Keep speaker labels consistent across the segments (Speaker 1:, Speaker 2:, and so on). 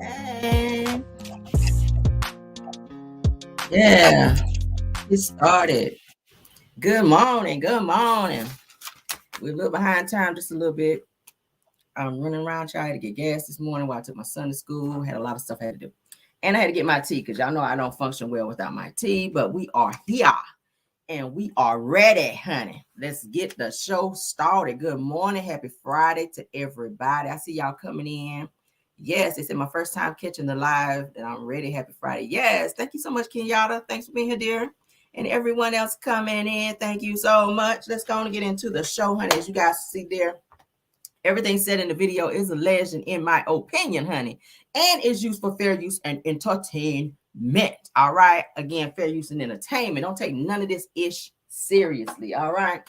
Speaker 1: Hey. Yeah, it started. Good morning. Good morning. We're a little behind time, just a little bit. I'm running around trying to get gas this morning while I took my son to school. Had a lot of stuff I had to do. And I had to get my tea because y'all know I don't function well without my tea, but we are here and we are ready, honey. Let's get the show started. Good morning. Happy Friday to everybody. I see y'all coming in. Yes, it's my first time catching the live, and I'm ready. Happy Friday. Yes, thank you so much, Kenyatta. Thanks for being here, dear. And everyone else coming in, thank you so much. Let's go and get into the show, honey. As you guys see there, everything said in the video is alleged in my opinion, honey, and is used for fair use and entertainment. All right. Again, fair use and entertainment. Don't take none of this ish seriously. All right.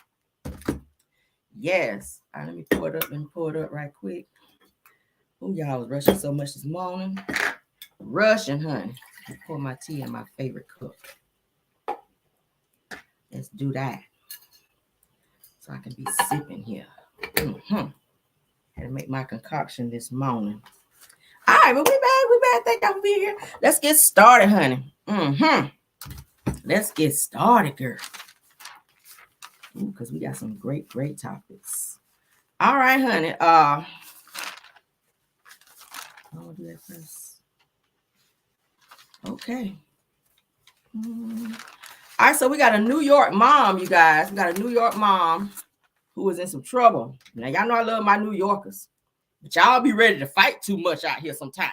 Speaker 1: Yes. All right, let me pull it up. Let me pull it up right quick. Oh, y'all was rushing so much this morning. Rushing, honey. Pour my tea in my favorite cup. Let's do that. So I can be sipping here. Had to make my concoction this morning. All right, but we back. Thank y'all for being here. Let's get started, honey. Let's get started, girl. Because we got some great topics. All right, honey. I'll do that first. Okay. All right, so we got a New York mom, you guys. We got a New York mom who was in some trouble. Now, y'all know I love my New Yorkers, but y'all be ready to fight too much out here sometime.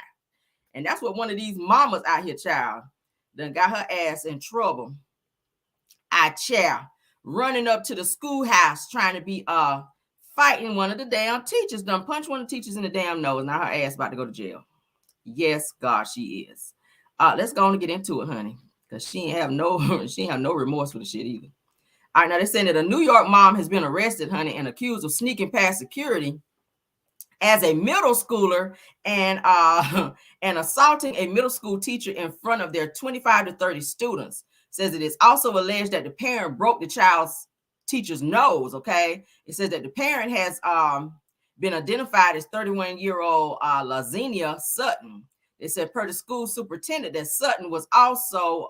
Speaker 1: And that's what one of these mamas out here, child, done got her ass in trouble. Running up to the schoolhouse trying to be fighting one of the damn teachers, done punched one of the teachers in the damn nose. Now her ass about to go to jail. Yes, God, she is. Let's go on and get into it, honey, because she ain't have no remorse for the shit either. All right, now they're saying that a New York mom has been arrested, honey, and accused of sneaking past security as a middle schooler and assaulting a middle school teacher in front of their 25 to 30 students. Says it is also alleged that the parent broke the child's teacher's nose. Okay, it says that the parent has been identified as 31-year-old Lazinia Sutton. It said per the school superintendent that Sutton was also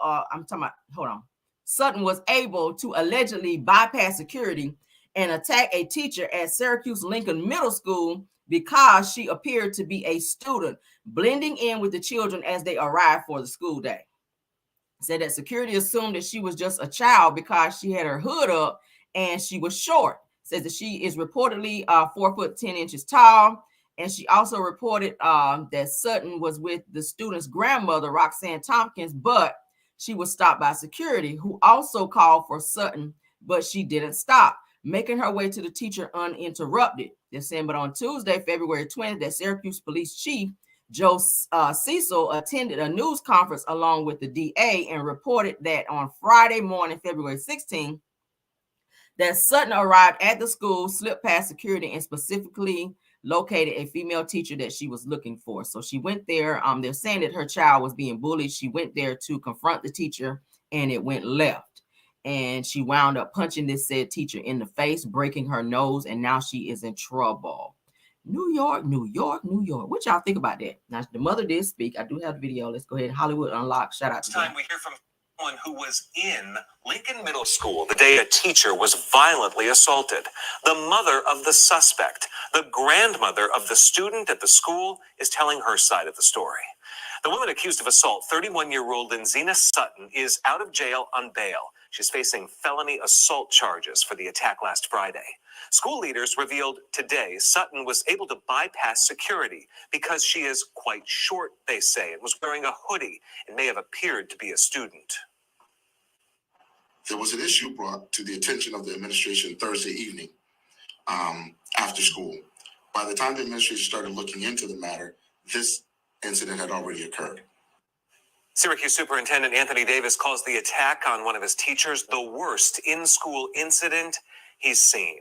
Speaker 1: Sutton was able to allegedly bypass security and attack a teacher at Syracuse Lincoln Middle School because she appeared to be a student, blending in with the children as they arrived for the school day. Said that security assumed that she was just a child because she had her hood up and she was short. Says that she is reportedly 4 foot 10 inches tall. And she also reported that Sutton was with the student's grandmother, Roxanne Tompkins, but she was stopped by security, who also called for Sutton, but she didn't stop, making her way to the teacher uninterrupted. They're saying, but on Tuesday, February 20th, that Syracuse Police Chief Joe Cecil attended a news conference along with the DA and reported that on Friday morning, February 16th, that Sutton arrived at the school, slipped past security, and specifically located a female teacher that she was looking for. So she went there. They're saying that her child was being bullied. She went there to confront the teacher, and it went left. And she wound up punching this said teacher in the face, breaking her nose, and now she is in trouble. New York. What y'all think about that? Now, the mother did speak. I do have the video. Let's go ahead. Hollywood Unlocked. Shout out to
Speaker 2: them. We hear from someone who was in Lincoln Middle School the day a teacher was violently assaulted. The mother of the suspect, the grandmother of the student at the school, is telling her side of the story. The woman accused of assault, 31-year-old Lynzina Sutton, is out of jail on bail. She's facing felony assault charges for the attack last Friday. School leaders revealed today Sutton was able to bypass security because she is quite short, they say, and was wearing a hoodie and may have appeared to be a student.
Speaker 3: There was an issue brought to the attention of the administration Thursday evening after school. By the time the administration started looking into the matter, this incident had already occurred.
Speaker 2: Syracuse Superintendent Anthony Davis calls the attack on one of his teachers the worst in-school incident he's seen.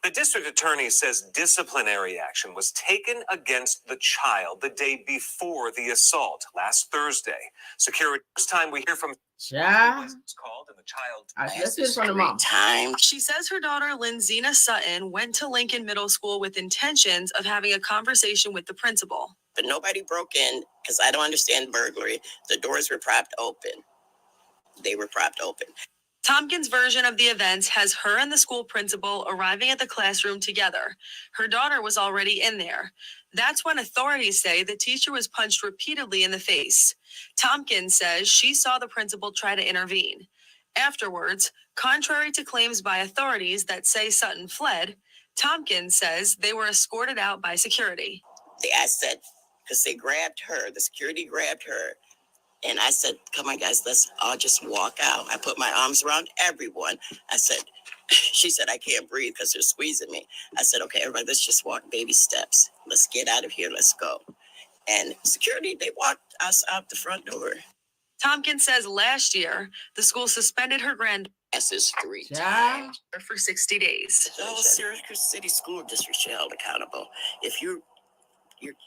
Speaker 2: The district attorney says disciplinary action was taken against the child the day before the assault last Thursday. Security, first time we hear from
Speaker 1: Child.
Speaker 2: called and the child.
Speaker 1: Let's hear from the mom.
Speaker 4: She says her daughter, Linzina Sutton, went to Lincoln Middle School with intentions of having a conversation with the principal.
Speaker 5: But nobody broke in because I don't understand burglary. The doors were propped open. They were propped open.
Speaker 4: Tompkins' version of the events has her and the school principal arriving at the classroom together. Her daughter was already in there. That's when authorities say the teacher was punched repeatedly in the face. Tompkins says she saw the principal try to intervene. Afterwards, contrary to claims by authorities that say Sutton fled, Tompkins says they were escorted out by security.
Speaker 5: I said, because they grabbed her, the security grabbed her. And I said, come on, guys, let's all just walk out. I put my arms around everyone. I said, she said, I can't breathe because they're squeezing me. I said, okay, everybody, let's just walk baby steps. Let's get out of here. Let's go. And security, they walked us out the front door.
Speaker 4: Tompkins says last year, the school suspended her granddaughter
Speaker 5: That's 3
Speaker 1: Child.
Speaker 5: times.
Speaker 4: for 60 days.
Speaker 5: The whole Syracuse City School District should be held accountable. If your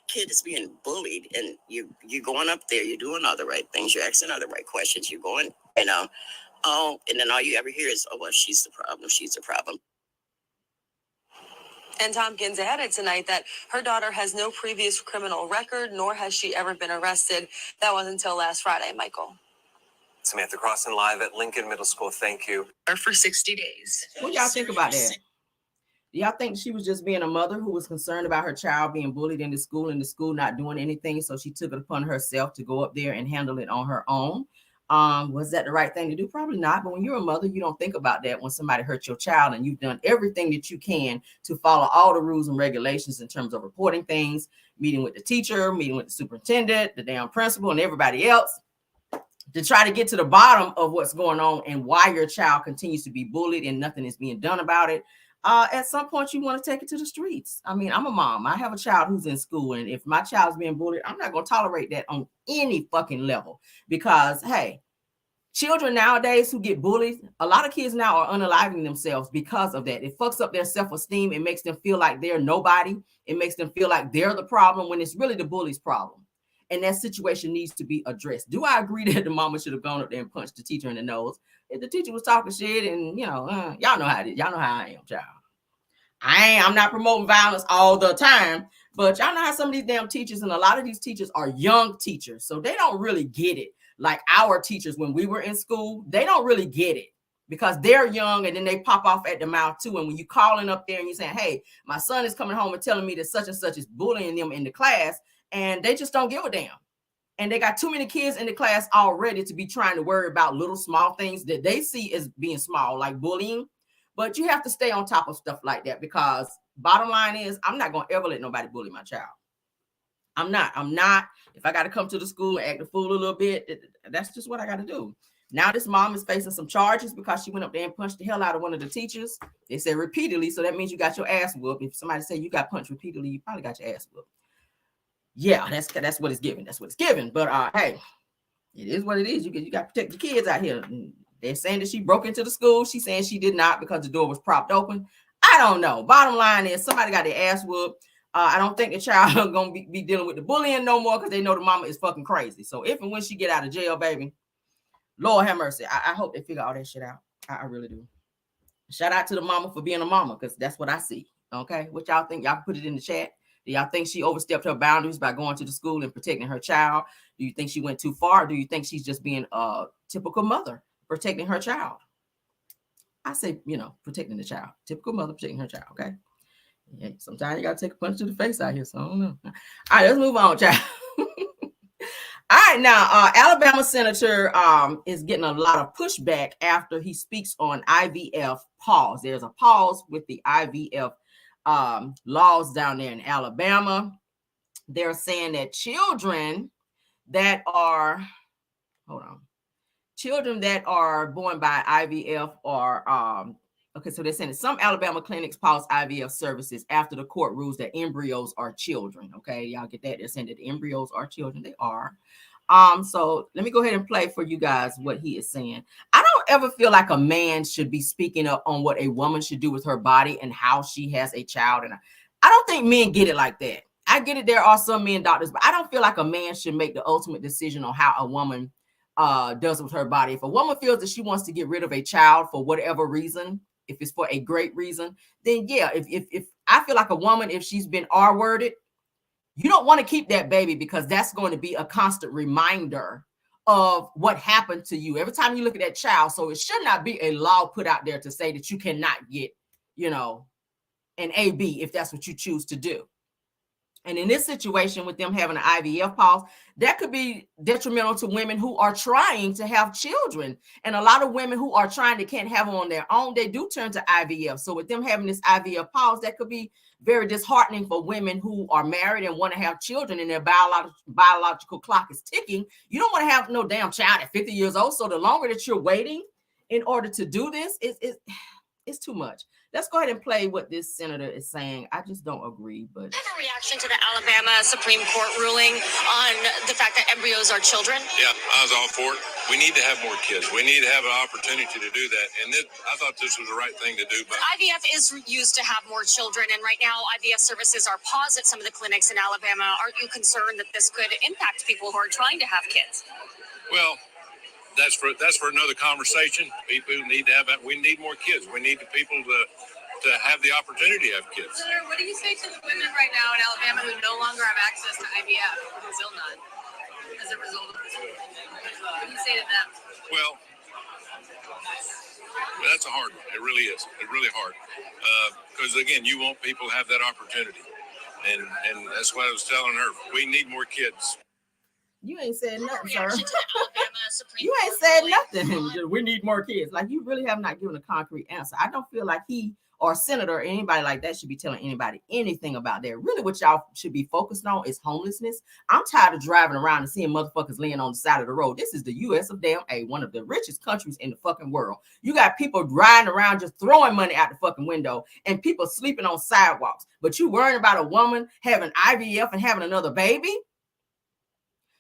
Speaker 5: kid is being bullied and you're going up there, you're doing all the right things, you're asking all the right questions, you're going, and then all you ever hear is, oh, well, she's the problem.
Speaker 4: And Tompkins added tonight that her daughter has no previous criminal record, nor has she ever been arrested. That was until last Friday, Michael.
Speaker 2: Samantha Crossan live at Lincoln Middle School. Thank you.
Speaker 4: For 60 days.
Speaker 1: What y'all think about that? Do y'all think she was just being a mother who was concerned about her child being bullied in the school and the school not doing anything, so she took it upon herself to go up there and handle it on her own? Was that the right thing to do? Probably not. But when you're a mother, you don't think about that when somebody hurt your child and you've done everything that you can to follow all the rules and regulations in terms of reporting things, meeting with the teacher, meeting with the superintendent, the damn principal, and everybody else to try to get to the bottom of what's going on and why your child continues to be bullied and nothing is being done about it. At some point, you want to take it to the streets. I mean, I'm a mom. I have a child who's in school. And if my child's being bullied, I'm not going to tolerate that on any fucking level. Because, hey, children nowadays who get bullied, a lot of kids now are unaliving themselves because of that. It fucks up their self-esteem. It makes them feel like they're nobody. It makes them feel like they're the problem when it's really the bully's problem. And that situation needs to be addressed. Do I agree that the mama should have gone up there and punched the teacher in the nose? If the teacher was talking shit and, y'all know how it is. Y'all know how I am, child. I'm not promoting violence all the time, but y'all know how some of these damn teachers, and a lot of these teachers are young teachers, so they don't really get it. Like our teachers when we were in school, they don't really get it because they're young and then they pop off at the mouth too. And when you calling up there and you're saying, hey, my son is coming home and telling me that such and such is bullying them in the class, and they just don't give a damn. And they got too many kids in the class already to be trying to worry about little small things that they see as being small, like bullying. But you have to stay on top of stuff like that because bottom line is I'm not going to ever let nobody bully my child. I'm not. If I got to come to the school and act a fool a little bit, that's just what I got to do. Now this mom is facing some charges because she went up there and punched the hell out of one of the teachers. They said repeatedly. So that means you got your ass whooped. If somebody say you got punched repeatedly, you probably got your ass whooped. Yeah, that's what it's given. That's what it's given. But hey, it is what it is. You got to protect the kids out here. They're saying that she broke into the school. She's saying she did not because the door was propped open. I don't know. Bottom line is somebody got their ass whooped. I don't think the child is going to be dealing with the bullying no more because they know the mama is fucking crazy. So if and when she get out of jail, baby, Lord have mercy. I hope they figure all that shit out. I really do. Shout out to the mama for being a mama because that's what I see. Okay. What y'all think? Y'all put it in the chat. Do y'all think she overstepped her boundaries by going to the school and protecting her child? Do you think she went too far? Or do you think she's just being a typical mother protecting her child? I say, protecting the child. Typical mother protecting her child, okay? Yeah, sometimes you got to take a punch to the face out here, so I don't know. All right, let's move on, child. All right, now, Alabama Senator is getting a lot of pushback after he speaks on IVF pause. There's a pause with the IVF laws down there in Alabama. They're saying that children that are born by IVF are so they're saying that some Alabama clinics pause IVF services after the court rules that embryos are children. Okay, y'all get that? They're saying that embryos are children. They are. So let me go ahead and play for you guys what he is saying. I don't ever feel like a man should be speaking up on what a woman should do with her body and how she has a child. And I don't think men get it like that. I get it. There are some men doctors, but I don't feel like a man should make the ultimate decision on how a woman does with her body. If a woman feels that she wants to get rid of a child for whatever reason, if it's for a great reason, then yeah, if I feel like a woman, if she's been R-worded, you don't want to keep that baby, because that's going to be a constant reminder of what happened to you every time you look at that child. So it should not be a law put out there to say that you cannot get, an AB if that's what you choose to do. And in this situation with them having an IVF pause, that could be detrimental to women who are trying to have children. And a lot of women who are trying to can't have them on their own, they do turn to IVF. So with them having this IVF pause, that could be very disheartening for women who are married and want to have children and their biological clock is ticking. You don't want to have no damn child at 50 years old. So the longer that you're waiting in order to do this, it's too much. Let's go ahead and play what this senator is saying. I just don't agree, but...
Speaker 6: I have a reaction to the Alabama Supreme Court ruling on the fact that embryos are children.
Speaker 7: Yeah, I was all for it. We need to have more kids. We need to have an opportunity to do that. And I thought this was the right thing to do. But
Speaker 6: IVF is used to have more children, and right now IVF services are paused at some of the clinics in Alabama. Aren't you concerned that this could impact people who are trying to have kids?
Speaker 7: Well, that's for another conversation. People need to have that. We need more kids. We need the people to have the opportunity to have kids.
Speaker 4: Senator, what do you say to the women right now in Alabama who no longer have access to IVF, who still none, as a result of this? What do you say to them?
Speaker 7: Well, that's a hard one. It really is. It's really hard. Because again, you want people to have that opportunity. And that's what I was telling her. We need more kids.
Speaker 1: You ain't said nothing, sir.
Speaker 6: Reaction to the Alabama Supreme
Speaker 1: You ain't
Speaker 6: Court
Speaker 1: said
Speaker 6: ruling
Speaker 1: nothing.
Speaker 6: on-
Speaker 1: We need more kids. Like, you really have not given a concrete answer. I don't feel like he or senator or anybody like that should be telling anybody anything about that. Really, what y'all should be focused on is homelessness. I'm tired of driving around and seeing motherfuckers laying on the side of the road. This is the U.S. of damn A, one of the richest countries in the fucking world. You got people riding around just throwing money out the fucking window and people sleeping on sidewalks. But you worrying about a woman having IVF and having another baby?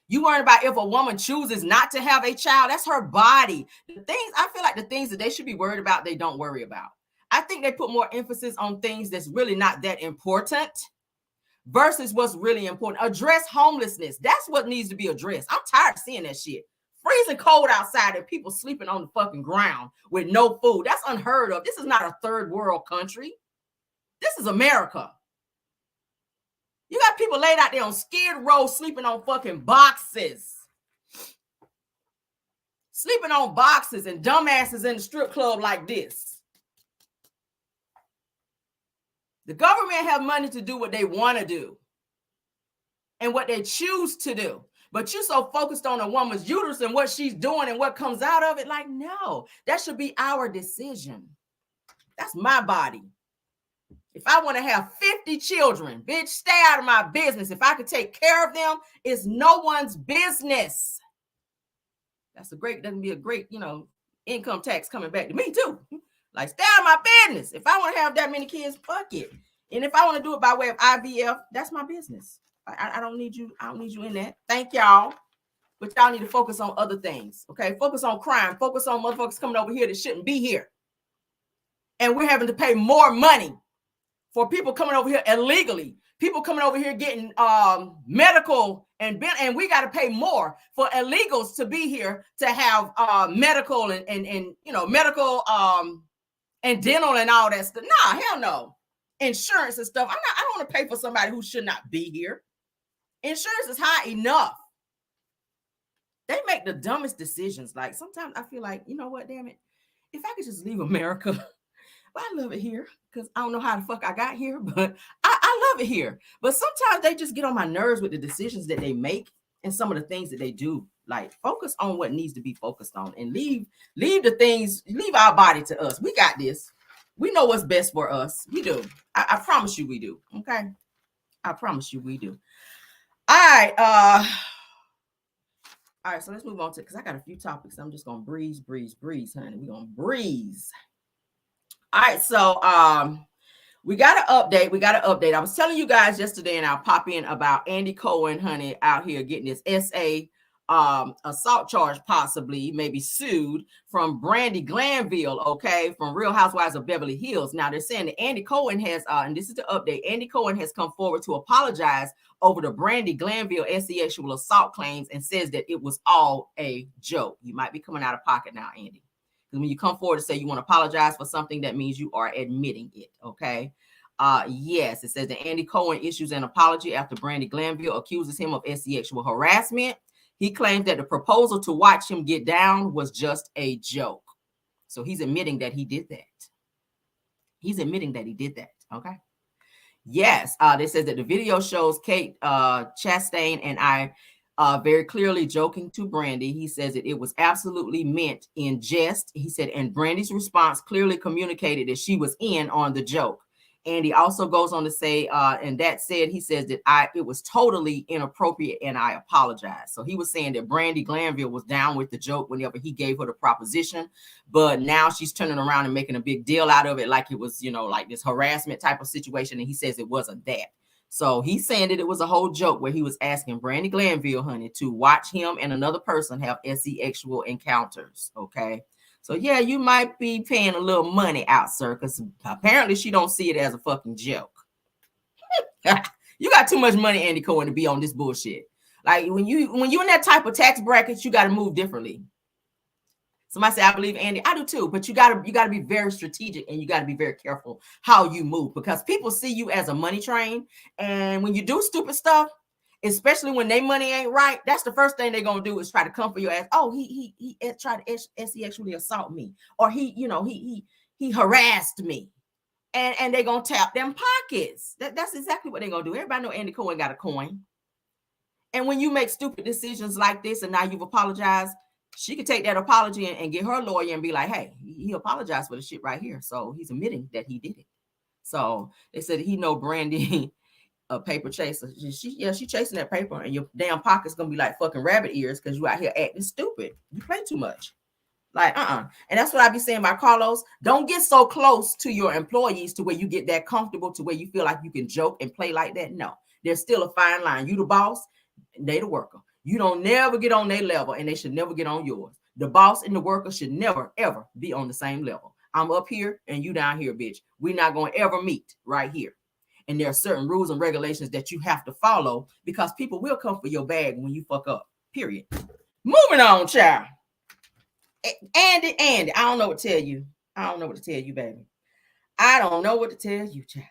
Speaker 1: You worrying about if a woman chooses not to have a child? That's her body. I feel like the things that they should be worried about, they don't worry about. I think they put more emphasis on things that's really not that important versus what's really important. Address homelessness. That's what needs to be addressed. I'm tired of seeing that shit. Freezing cold outside and people sleeping on the fucking ground with no food. That's unheard of. This is not a third world country. This is America. You got people laid out there on Skid Row sleeping on fucking boxes. Sleeping on boxes and dumbasses in the strip club like this. The government have money to do what they want to do and what they choose to do. But you so focused on a woman's uterus and what she's doing and what comes out of it. Like, no, that should be our decision. That's my body. If I want to have 50 children, bitch, stay out of my business. If I could take care of them, it's no one's business. Doesn't be a great, income tax coming back to me too. Like, stay out of my business. If I want to have that many kids, fuck it. And if I want to do it by way of IVF, that's my business. I don't need you. I don't need you in that. Thank y'all. But y'all need to focus on other things. Okay. Focus on crime. Focus on motherfuckers coming over here that shouldn't be here. And we're having to pay more money for people coming over here illegally, people coming over here getting medical and we got to pay more for illegals to be here to have medical and medical and dental and all that stuff. Nah, hell no. Insurance and stuff. I don't want to pay for somebody who should not be here. Insurance is high enough. They make the dumbest decisions. Like, sometimes I feel like, you know what, damn it, if I could just leave America. But I love it here because I don't know how the fuck I got here, but I love it here. But sometimes they just get on my nerves with the decisions that they make and some of the things that they do. Like, focus on what needs to be focused on and leave our body to us. We got this. We know what's best for us. We do. I promise you we do. Okay. I promise you we do. All right. All right. So let's move on to, because I got a few topics. I'm just going to breeze, honey. We're going to breeze. All right, so we got an update. I was telling you guys yesterday, and I'll pop in about Andy Cohen, honey, out here getting his essay assault charge, possibly, maybe sued from Brandy Glanville, okay, from Real Housewives of Beverly Hills. Now they're saying that Andy Cohen has, and this is the update, Andy Cohen has come forward to apologize over the Brandy Glanville sexual assault claims and says that it was all a joke. You might be coming out of pocket now, Andy. Because when you come forward to say you want to apologize for something, that means you are admitting it, okay? Yes, it says that Andy Cohen issues an apology after Brandy Glanville accuses him of sexual harassment. He claims that the proposal to watch him get down was just a joke. So he's admitting that he did that. He's admitting that he did that, okay? Yes, they says that the video shows Kate Chastain and I very clearly joking to Brandy. He says that it was absolutely meant in jest. He said, and Brandy's response clearly communicated that she was in on the joke. And he also goes on to say, and that said, he says that it was totally inappropriate and I apologize. So he was saying that Brandy Glanville was down with the joke whenever he gave her the proposition, but now she's turning around and making a big deal out of it like it was, you know, like this harassment type of situation. And he says it wasn't that. So he's saying that it was a whole joke where he was asking Brandy Glanville, honey, to watch him and another person have sexual encounters, okay? So, yeah, you might be paying a little money out, sir, because apparently she don't see it as a fucking joke. You got too much money, Andy Cohen, to be on this bullshit. Like, when you're in that type of tax bracket, you got to move differently. Somebody say, I believe Andy. I do too, but you gotta be very strategic and you got to be very careful how you move because people see you as a money train. And when you do stupid stuff, especially when their money ain't right, that's the first thing they're gonna do is try to come for your ass. Oh, he tried to sexually assault me, or he harassed me, and they're gonna tap them pockets. That's exactly what they're gonna do. Everybody know Andy Cohen got a coin, and when you make stupid decisions like this, and now you've apologized, she could take that apology and get her lawyer and be like, hey, he apologized for the shit right here, so he's admitting that he did it. So they said he know Brandy. A paper chaser. She chasing that paper, and your damn pocket's gonna be like fucking rabbit ears because you out here acting stupid. You play too much. Like, And that's what I be saying about Carlos. Don't get so close to your employees to where you get that comfortable to where you feel like you can joke and play like that. No, there's still a fine line. You the boss, they the worker. You don't never get on their level, and they should never get on yours. The boss and the worker should never, ever be on the same level. I'm up here and you down here, bitch. We're not going to ever meet right here. And there are certain rules and regulations that you have to follow because people will come for your bag when you fuck up, period. Moving on, child. Andy, I don't know what to tell you. I don't know what to tell you, baby. I don't know what to tell you, child.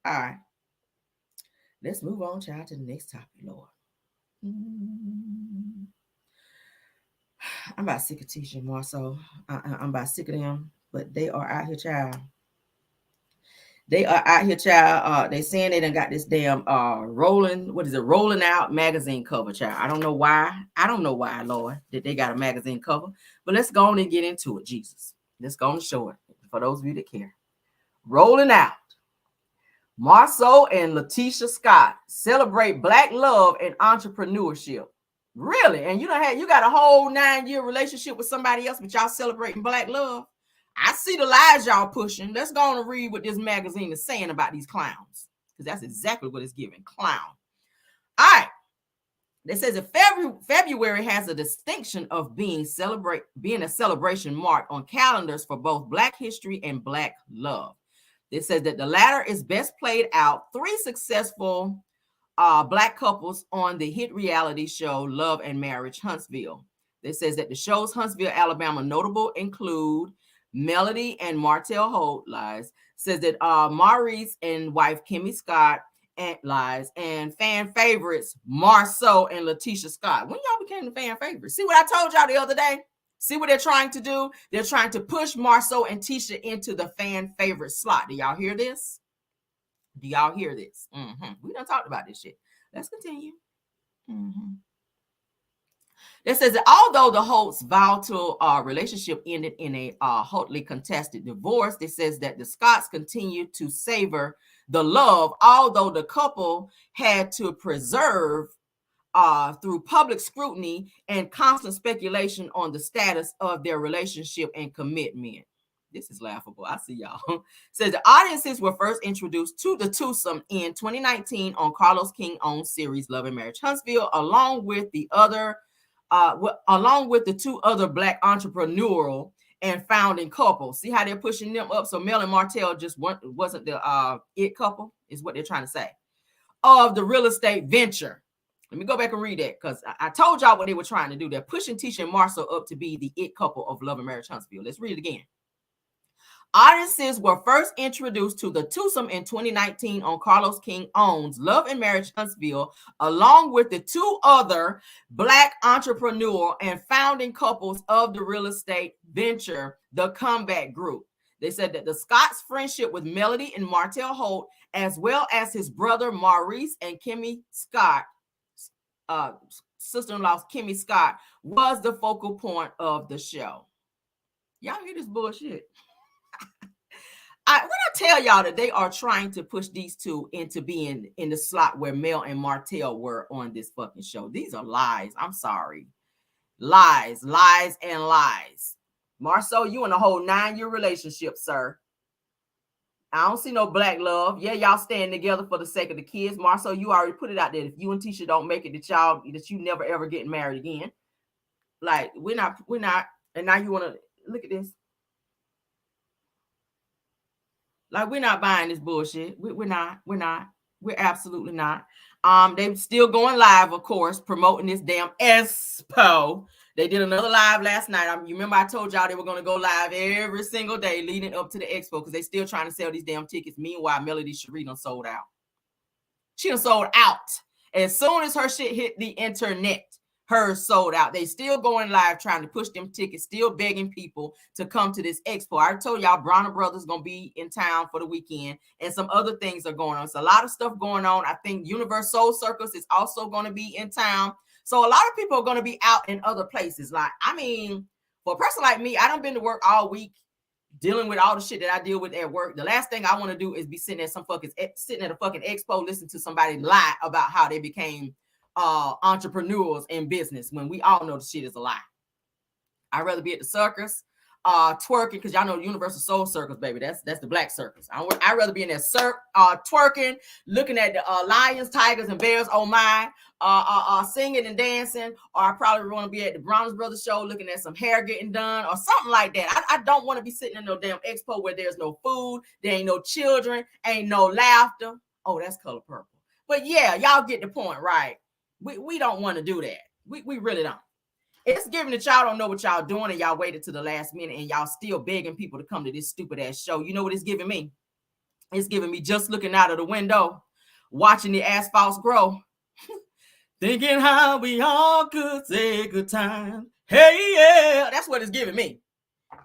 Speaker 1: All right. Let's move on, child, to the next topic, Lord. I'm about sick of teaching more so. I'm about sick of them, but they are out here, child. They are out here, child. They saying they done got this damn rolling out magazine cover, child. I don't know why, Lord, that they got a magazine cover. But let's go on and get into it, Jesus. Let's go on and show it for those of you that care. Rolling out. Marceau and Letitia Scott celebrate Black love and entrepreneurship. Really? And you got a whole 9-year relationship with somebody else, but y'all celebrating Black love? I see the lies y'all pushing. Let's go on and read what this magazine is saying about these clowns, because that's exactly what it's giving. Clown. All right. It says that February has a distinction of being a celebration mark on calendars for both Black history and Black love. It says that the latter is best played out 3 successful Black couples on the hit reality show Love and Marriage Huntsville. It says that the show's Huntsville, Alabama notable include Melody and Martell Holt, lies. Says that Maurice and wife Kimmy Scott and lies, and fan favorites Marceau and Letitia Scott. When y'all became the fan favorites? See what I told y'all the other day? See what they're trying to do? They're trying to push Marceau and Tisha into the fan favorite slot. Do y'all hear this? Do y'all hear this? We done talked about this shit. Let's continue. It says that although the Holt's volatile relationship ended in a hotly contested divorce, it says that the Scotts continued to savor the love, although the couple had to preserve through public scrutiny and constant speculation on the status of their relationship and commitment. This is laughable. I see y'all. Says the audiences were first introduced to the twosome in 2019 on Carlos King-owned series Love and Marriage Huntsville, along with the other along with the two other Black entrepreneurial and founding couples. See how they're pushing them up? So Mel and Martell just wasn't the it couple, is what they're trying to say, of the real estate venture. Let me go back and read that, because I told y'all what they were trying to do. They're pushing Tisha and Marcel up to be the it couple of Love and Marriage Huntsville. Let's read it again. Audiences were first introduced to the twosome in 2019 on Carlos King Owns Love and Marriage Huntsville, along with the two other Black entrepreneur and founding couples of the real estate venture, the Comeback Group. They said that the Scott's friendship with Melody and Martell Holt, as well as his brother Maurice and Kimmy Scott, sister-in-law Kimmy Scott, was the focal point of the show. Y'all hear this bullshit? When I tell y'all that they are trying to push these two into being in the slot where Mel and Martell were on this fucking show, these are lies. I'm sorry. Lies, lies, and lies. Marcel, you in a whole 9-year relationship, sir. I don't see no black love. Yeah, y'all staying together for the sake of the kids. Marcel, you already put it out there. If you and Tisha don't make it, that you never ever get married again. Like, we're not. And now you want to look at this. Like, we're not buying this bullshit. We're not. We're absolutely not. They still going live, of course, promoting this damn expo. They did another live last night. You remember I told y'all they were going to go live every single day leading up to the expo, because they still trying to sell these damn tickets. Meanwhile, Melody Cherie done sold out. She done sold out. As soon as her shit hit the internet, hers sold out. They still going live trying to push them tickets, still begging people to come to this expo. I told y'all Bronner Brothers going to be in town for the weekend, and some other things are going on. It's a lot of stuff going on. I think Universal Circus is also going to be in town. So a lot of people are going to be out in other places. Like, I mean, for a person like me, I done been to work all week dealing with all the shit that I deal with at work. The last thing I want to do is be sitting at a fucking expo listening to somebody lie about how they became entrepreneurs in business, when we all know the shit is a lie. I'd rather be at the circus twerking, because y'all know Universal Soul Circus, baby. That's the black circus. I'd rather be in that twerking, looking at the lions, tigers, and bears, oh my, singing and dancing. Or I probably want to be at the Bronner Brothers show looking at some hair getting done or something like that. I don't want to be sitting in no damn expo where there's no food, there ain't no children, ain't no laughter. Oh, that's color purple. But yeah, y'all get the point, right? We don't want to do that. We really don't. It's giving that y'all don't know what y'all doing, and y'all waited to the last minute, and y'all still begging people to come to this stupid ass show. You know what it's giving me? It's giving me just looking out of the window, watching the asphalts grow, thinking how we all could say good time. Hey, yeah, that's what it's giving me.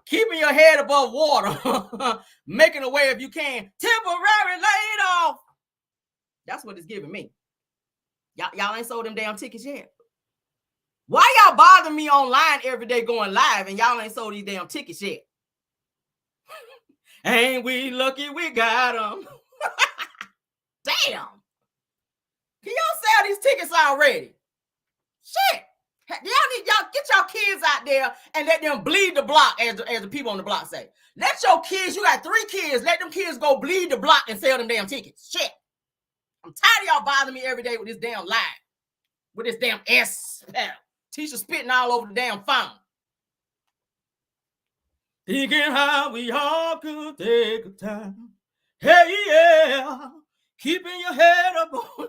Speaker 1: Keeping your head above water, making a way if you can, temporary laid off. That's what it's giving me. Y'all ain't sold them damn tickets yet. Why y'all bother me online every day going live and y'all ain't sold these damn tickets yet? Ain't we lucky we got them? Damn. Can y'all sell these tickets already? Shit. Y'all get y'all kids out there and let them bleed the block, as the people on the block say. Let your kids, you got 3 kids, let them kids go bleed the block and sell them damn tickets. Shit. I'm tired of y'all bothering me every day with this damn lie. With this damn S-spell. Tisha spitting all over the damn phone. Thinking how we all could take a time. Hey, yeah. Keeping your head up on.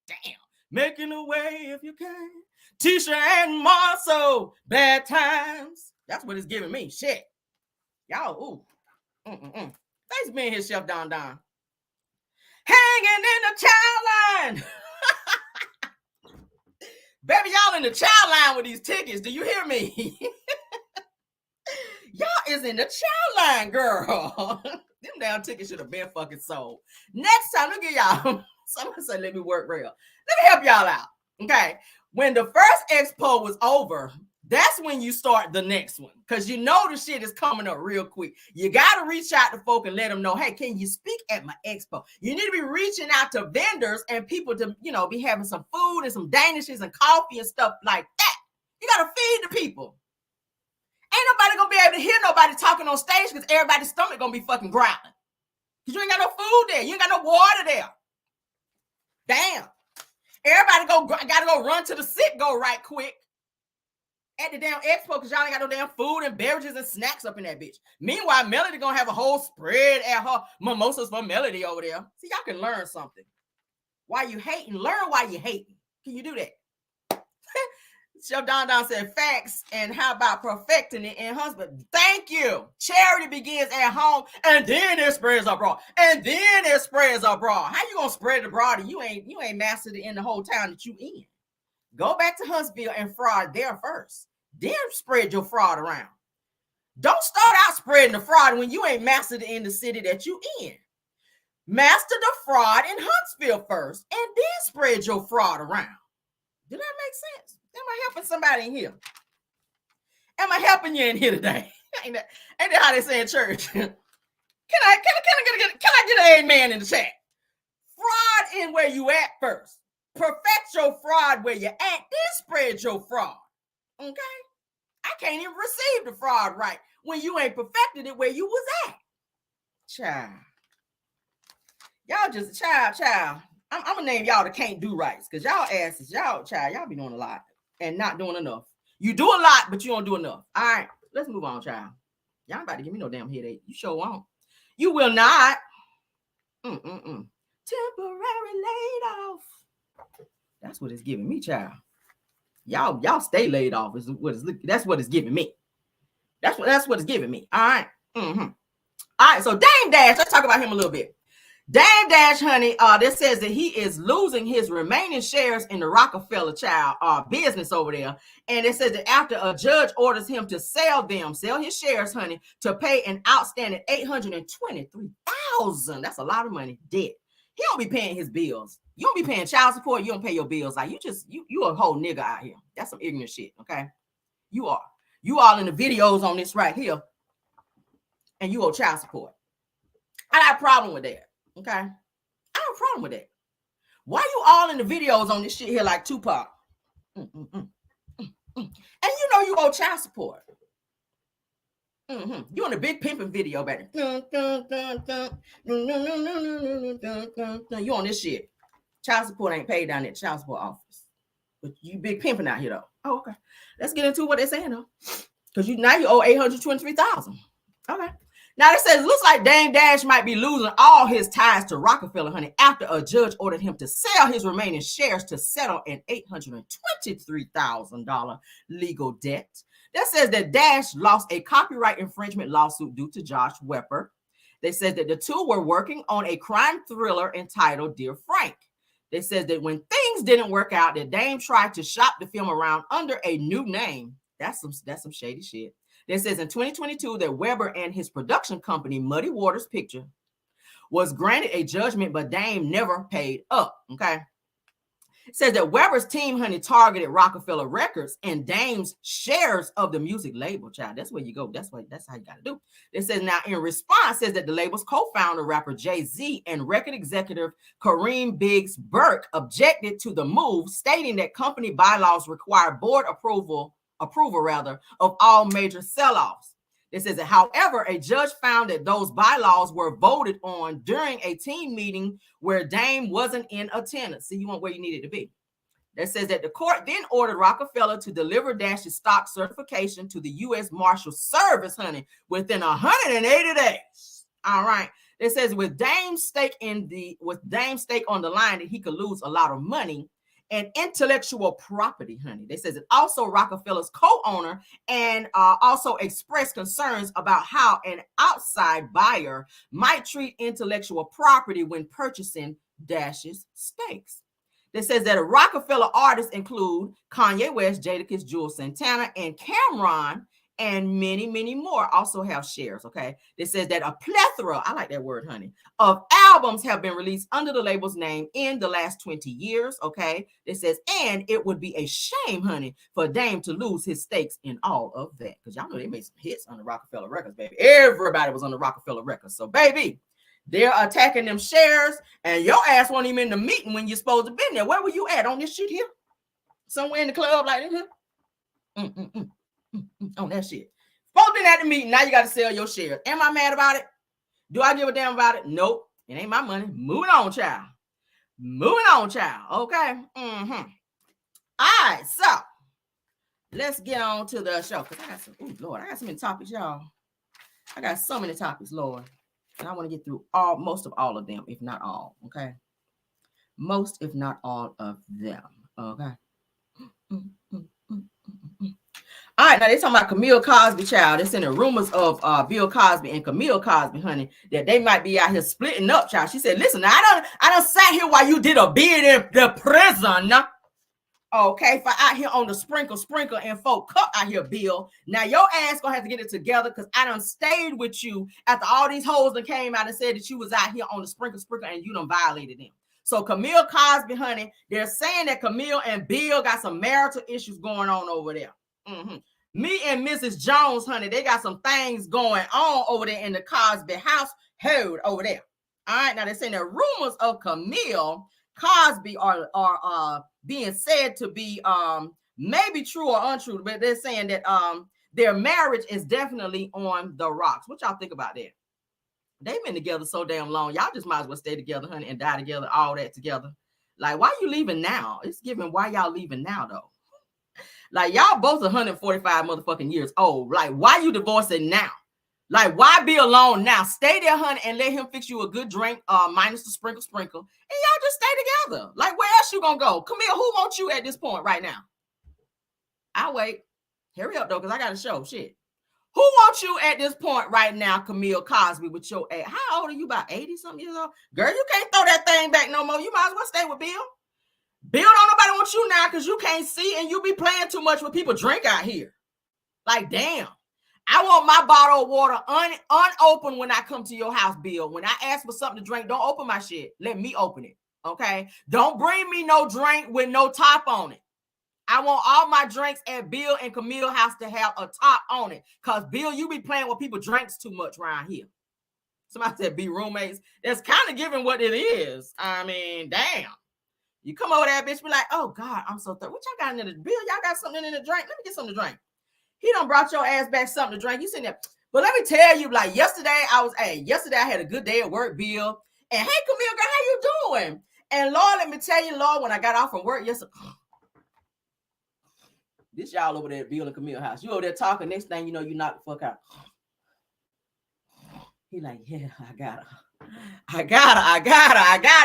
Speaker 1: Damn. Making a way if you can. Tisha and Marceau. Bad times. That's what it's giving me. Shit. Y'all, ooh. Thanks for being here, Chef Don Don. Hanging in the child line. Baby, y'all in the child line with these tickets. Do you hear me? Y'all is in the child line, girl. Them damn tickets should have been fucking sold. Next time, look at y'all. Somebody say, let me work real. Let me help y'all out. Okay. When the first expo was over, that's when you start the next one. Because you know the shit is coming up real quick. You got to reach out to folk and let them know, hey, can you speak at my expo? You need to be reaching out to vendors and people to, be having some food and some danishes and coffee and stuff like that. You got to feed the people. Ain't nobody going to be able to hear nobody talking on stage because everybody's stomach going to be fucking growling. Because you ain't got no food there. You ain't got no water there. Damn. Everybody got to go run to the sit-go right quick. at the damn expo because y'all ain't got no damn food and beverages and snacks up in that bitch. Meanwhile, Melody gonna have a whole spread at her mimosas for Melody over there. See, y'all can learn something. Why you hating? Learn why you hating. Can you do that? So Don said facts, and how about perfecting it in husband? Thank you. Charity begins at home, and then it spreads abroad, and then it spreads abroad. How you gonna spread it abroad and you ain't mastered it in the whole town that you in? Go back to Huntsville and fraud there first. Then spread your fraud around. Don't start out spreading the fraud when you ain't mastered it in the city that you in. Master the fraud in Huntsville first, and then spread your fraud around. Did that make sense? Am I helping somebody in here? Am I helping you in here today? Ain't that how they say in church? Can I get an amen in the chat? Fraud in where you at first. Perfect your fraud where you at, then spread your fraud. Okay? I can't even receive the fraud right when you ain't perfected it where you was at. Child. Y'all just, child. I'm gonna name y'all the can't do rights, because y'all asses, y'all be doing a lot and not doing enough. You do a lot, but you don't do enough. All right, let's move on, child. Y'all about to give me no damn headache. You sure won't. You will not. Temporary laid off. That's what it's giving me, child. Y'all stay laid off. That's what it's giving me. That's what it's giving me. All right. All right. So Dame Dash, let's talk about him a little bit. Dame Dash, honey, this says that he is losing his remaining shares in the Rockefeller business over there. And it says that after a judge orders him to sell his shares, honey, to pay an outstanding $823,000. That's a lot of money. Debt. He don't be paying his bills. You don't be paying child support. You don't pay your bills. Like you a whole nigga out here. That's some ignorant shit. Okay. You are. You all in the videos on this right here. And you owe child support. I got a problem with that. Okay. I have a problem with that. Why you all in the videos on this shit here like Tupac? And you know you owe child support. You on a big pimping video, baby. You on this shit. Child support ain't paid down at the child support office. But you big pimping out here though. Oh, okay. Let's get into what they're saying though. Because now you owe $823,000. Okay. Now it says, looks like Dame Dash might be losing all his ties to Rockefeller, honey, after a judge ordered him to sell his remaining shares to settle an $823,000 legal debt. That says that Dash lost a copyright infringement lawsuit due to Josh Wepper. They said that the two were working on a crime thriller entitled Dear Frank. They said that when things didn't work out, that Dame tried to shop the film around under a new name. That's some shady shit. It says in 2022 that Webber and his production company, Muddy Waters Picture, was granted a judgment, but Dame never paid up. Okay. It says that Webber's team, honey, targeted Rockefeller Records and Dame's shares of the music label, child. That's where you go. That's how you got to do. It says now in response, says that the label's co-founder, rapper Jay-Z, and record executive Kareem Biggs Burke objected to the move, stating that company bylaws require board approval of all major sell-offs. It says that, however, a judge found that those bylaws were voted on during a team meeting where Dame wasn't in attendance. See, you want where you needed to be. That says that the court then ordered Rockefeller to deliver Dash's stock certification to the U.S. Marshal Service, honey, within 180 days. All right. It says with Dame's stake on the line that he could lose a lot of money and intellectual property, honey. They says it also Rockefeller's co-owner and also expressed concerns about how an outside buyer might treat intellectual property when purchasing Dash's stakes. It says that Rockefeller artists include Kanye West, Jadakiss, Jules Santana, and Cameron, and many, many more also have shares, okay? It says that a plethora, I like that word, honey, of albums have been released under the label's name in the last 20 years, okay? It says, and it would be a shame, honey, for Dame to lose his stakes in all of that. Because y'all know they made some hits on the Rockefeller Records, baby. Everybody was on the Rockefeller Records. So, baby, they're attacking them shares, and your ass wasn't even in the meeting when you're supposed to be there. Where were you at on this shit here? Somewhere in the club like this here? On that shit. Supposed to be at the meeting. Now you got to sell your shares. Am I mad about it? Do I give a damn about it? Nope. It ain't my money. Moving on, child. Moving on, child. Okay. All right. So let's get on to the show. Because I got some, Lord, I got so many topics, y'all. I got so many topics, Lord. And I want to get through most of all of them, if not all. Okay. Most, if not all of them. Okay. All right, now they talking about Camille Cosby, child. They're sending rumors of Bill Cosby and Camille Cosby, honey, that they might be out here splitting up, child. She said, listen, I don't sat here while you did a bid in the prison. Okay, for out here on the sprinkle and folk cup out here, Bill. Now your ass gonna have to get it together because I done stayed with you after all these hoes that came out and said that you was out here on the sprinkle and you done violated them. So Camille Cosby, honey, they're saying that Camille and Bill got some marital issues going on over there. Me and Mrs. Jones, honey, they got some things going on over there in the Cosby household over there. All right, now they're saying that rumors of Camille Cosby are being said to be maybe true or untrue, but they're saying that their marriage is definitely on the rocks. What y'all think about that? They've been together so damn long. Y'all just might as well stay together, honey, and die together, all that together. Like, why you leaving now? It's giving why y'all leaving now, though. Like, y'all both 145 motherfucking years old. Like, why you divorcing now? Like, why be alone now? Stay there, honey, and let him fix you a good drink, minus the sprinkle, and y'all just stay together. Like, where else you gonna go? Camille, who wants you at this point right now? I'll wait. Hurry up, though, because I got a show. Shit. Who wants you at this point right now, Camille Cosby, with your age? How old are you? About 80-something years old? Girl, you can't throw that thing back no more. You might as well stay with Bill. Bill, don't nobody want you now because you can't see and you be playing too much with people drink out here. Like, damn. I want my bottle of water unopened when I come to your house, Bill. When I ask for something to drink, don't open my shit. Let me open it, okay? Don't bring me no drink with no top on it. I want all my drinks at Bill and Camille house to have a top on it. Because, Bill, you be playing with people drinks too much around here. Somebody said be roommates. That's kind of giving what it is. I mean, damn. You come over there, bitch, be like, oh, God, I'm so thirsty. What y'all got in the Bill? Y'all got something in the drink? Let me get something to drink. He done brought your ass back something to drink. You sitting there. But let me tell you, like, yesterday I had a good day at work, Bill. And, hey, Camille, girl, how you doing? And, Lord, let me tell you, Lord, when I got off from work yesterday, this y'all over there at Bill and Camille house. You over there talking. Next thing you know, you knock the fuck out. He like, yeah, I got it.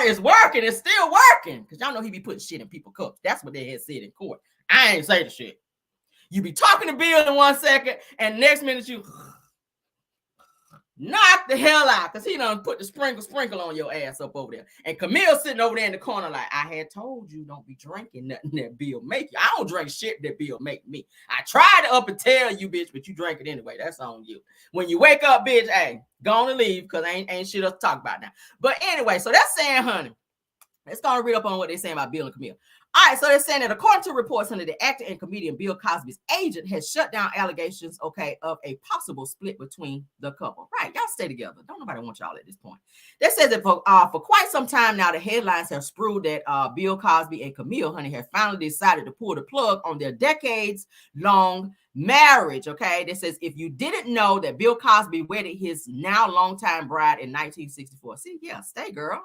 Speaker 1: It's working. It's still working. Because y'all know he be putting shit in people's cups. That's what they had said in court. I ain't say the shit. You be talking to Bill in 1 second, and next minute you knock the hell out because he done put the sprinkle on your ass up over there. And Camille sitting over there in the corner like, I had told you don't be drinking nothing that Bill make you. I don't drink shit that Bill make me. I tried to up and tell you, bitch, but you drink it anyway. That's on you. When you wake up, bitch, hey, go on and leave because ain't shit else to talk about now. But anyway, so that's saying, honey, let's go and read up on what they're saying about Bill and Camille. All right, so they're saying that according to reports, under the actor and comedian Bill Cosby's agent has shut down allegations, okay, of a possible split between the couple. Right, y'all stay together. Don't nobody want y'all at this point. They said that for quite some time now, the headlines have sprued that Bill Cosby and Camille, honey, have finally decided to pull the plug on their decades-long marriage, okay? That says, if you didn't know that Bill Cosby wedded his now longtime bride in 1964. See, yeah, stay, girl.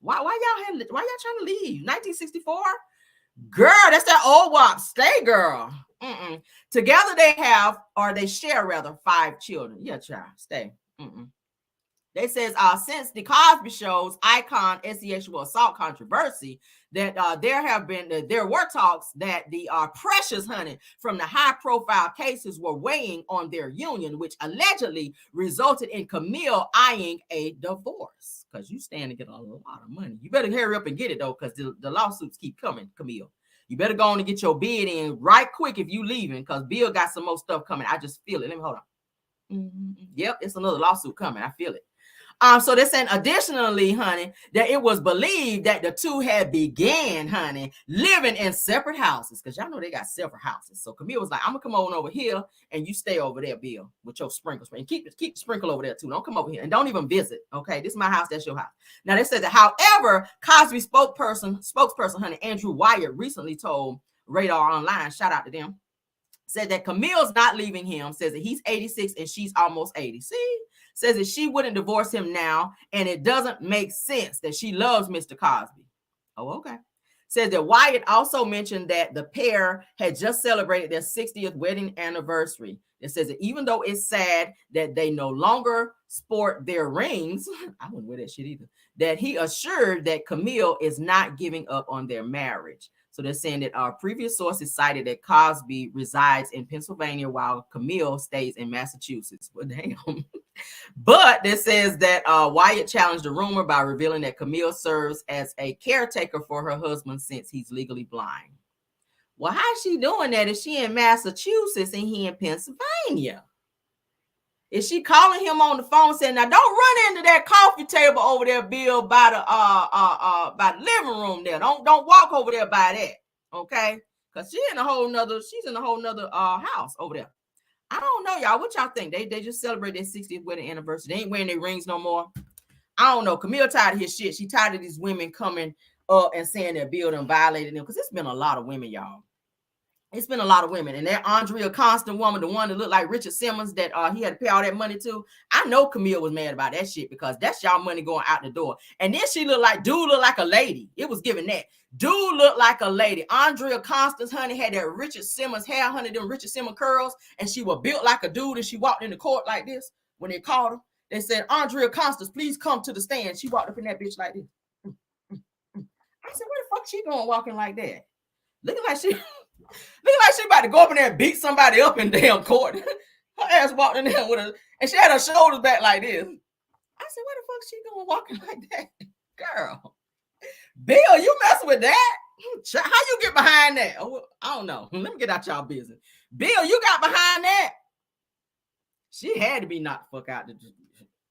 Speaker 1: Why y'all trying to leave? 1964? Girl, that's that old WAP. Stay, girl. Together they share 5 children. Yeah, child. Stay. They says since the Cosby Show's icon sexual assault controversy, that there were talks that the precious honey from the high-profile cases were weighing on their union, which allegedly resulted in Camille eyeing a divorce. Because you stand to get a lot of money. You better hurry up and get it, though, because the lawsuits keep coming, Camille. You better go on and get your bid in right quick if you leaving, because Bill got some more stuff coming. I just feel it. Let me hold on. Yep, it's another lawsuit coming. I feel it. So they're saying additionally, honey, that it was believed that the two had began, honey, living in separate houses. Because y'all know they got separate houses. So Camille was like, I'm going to come on over here and you stay over there, Bill, with your sprinkle. And keep the sprinkle over there too. Don't come over here and don't even visit. Okay, this is my house. That's your house. Now they said that, however, Cosby spokesperson, honey, Andrew Wyatt recently told Radar Online, shout out to them, said that Camille's not leaving him, says that he's 86 and she's almost 80. See? Says that she wouldn't divorce him now, and it doesn't make sense that she loves Mr. Cosby. Oh, okay. Says that Wyatt also mentioned that the pair had just celebrated their 60th wedding anniversary. It says that even though it's sad that they no longer sport their rings, I wouldn't wear that shit either, that he assured that Camille is not giving up on their marriage. So they're saying that our previous sources cited that Cosby resides in Pennsylvania while Camille stays in Massachusetts. Well, damn. But it says that Wyatt challenged the rumor by revealing that Camille serves as a caretaker for her husband since he's legally blind. Well, how's she doing that if she in Massachusetts and he in Pennsylvania? Is she calling him on the phone saying, "Now don't run into that coffee table over there, Bill, by the living room there. Don't walk over there by that, okay? Because she's in a whole nother house over there." I don't know, y'all. What y'all think? They just celebrated their 60th wedding anniversary. They ain't wearing their rings no more. I don't know. Camille tired of his shit. She tired of these women coming up and saying that Bill done violated them. Because it's been a lot of women, y'all. It's been a lot of women. And that Andrea Constant woman, the one that looked like Richard Simmons that he had to pay all that money to, I know Camille was mad about that shit because that's y'all money going out the door. And then she looked like a lady. It was giving that. Dude looked like a lady. Andrea Constance, honey, had that Richard Simmons hair, honey, them Richard Simmons curls, and she was built like a dude, and she walked in the court like this. When they called her, they said, "Andrea Constance, please come to the stand." She walked up in that bitch like this. I said, where the fuck she going walking like that? Looking like she about to go up in there and beat somebody up in damn court. Her ass walked in there with her, and she had her shoulders back like this. I said, where the fuck she going walking like that? Girl. Bill, you messing with that? How you get behind that? Oh, I don't know. Let me get out y'all business. Bill, you got behind that? She had to be knocked the fuck out.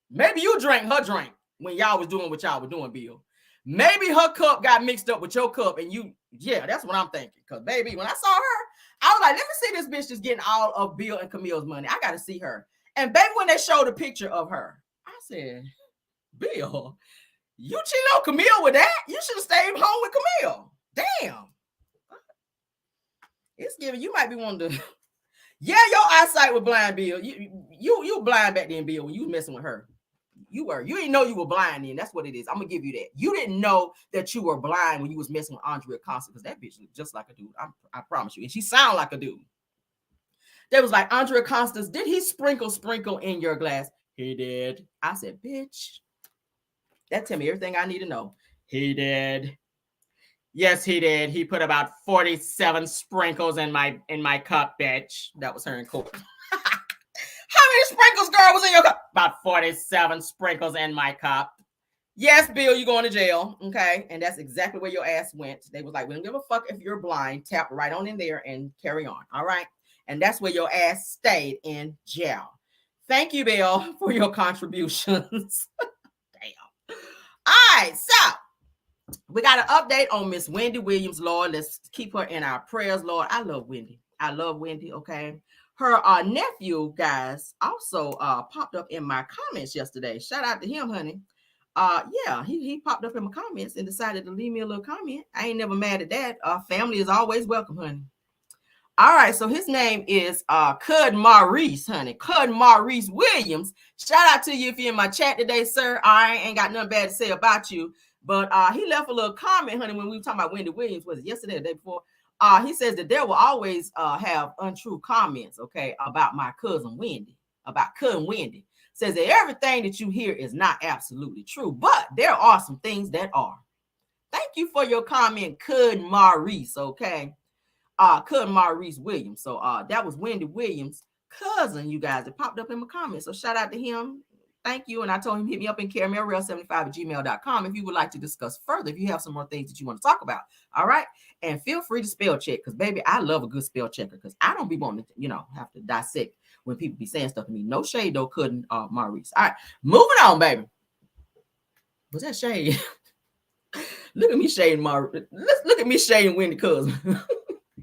Speaker 1: Maybe you drank her drink when y'all was doing what y'all were doing, Bill. Maybe her cup got mixed up with your cup and you, yeah, that's what I'm thinking. Because, baby, when I saw her, I was like, let me see this bitch just getting all of Bill and Camille's money. I got to see her. And, baby, when they showed a picture of her, I said, Bill, you cheated on Camille with that? You should have stayed home with Camille. Damn. It's giving, you might be one to, yeah, your eyesight was blind, Bill. You were blind back then, Bill, when you was messing with her. You didn't know you were blind then. That's what it is. I'm gonna give you that. You didn't know that you were blind when you was messing with Andrea Constant, because that bitch looked just like a dude. I promise you. And she sound like a dude. They was like, Andrea Constance, did he sprinkle in your glass? He did. I said, bitch. That tell me everything I need to know. He did. Yes, he did. He put about 47 sprinkles in my cup, bitch. That was her in court. How many sprinkles, girl, was in your cup? About 47 sprinkles in my cup. Yes, Bill, you going to jail. Okay. And that's exactly where your ass went. They was like, we don't give a fuck if you're blind. Tap right on in there and carry on. All right. And that's where your ass stayed, in jail. Thank you, Bill, for your contributions. Damn. All right. So we got an update on Miss Wendy Williams, Lord. Let's keep her in our prayers, Lord. I love Wendy. Okay. Her nephew, guys, also popped up in my comments yesterday. Shout out to him, honey. Yeah, he popped up in my comments and decided to leave me a little comment. I ain't never mad at that. Family is always welcome, honey. All right, so his name is Cud Maurice, honey. Cud Maurice Williams. Shout out to you if you're in my chat today, sir. I ain't got nothing bad to say about you. But he left a little comment, honey, when we were talking about Wendy Williams. Was it yesterday or the day before? He says that there will always have untrue comments, okay, about my cousin Wendy, about cousin Wendy. Says that everything that you hear is not absolutely true, but there are some things that are. Thank you for your comment, Cud Maurice, okay? Cud Maurice Williams. So that was Wendy Williams' cousin, you guys. It popped up in my comments. So shout out to him. Thank you. And I told him, hit me up in caramel75@gmail.com if you would like to discuss further, if you have some more things that you want to talk about. All right. And feel free to spell check, because, baby, I love a good spell checker, because I don't be wanting to, have to dissect when people be saying stuff to me. No shade, though, couldn't Maurice. All right. Moving on, baby. Was that shade? Look at me shading Maurice. Let's look at me shading Wendy cousin.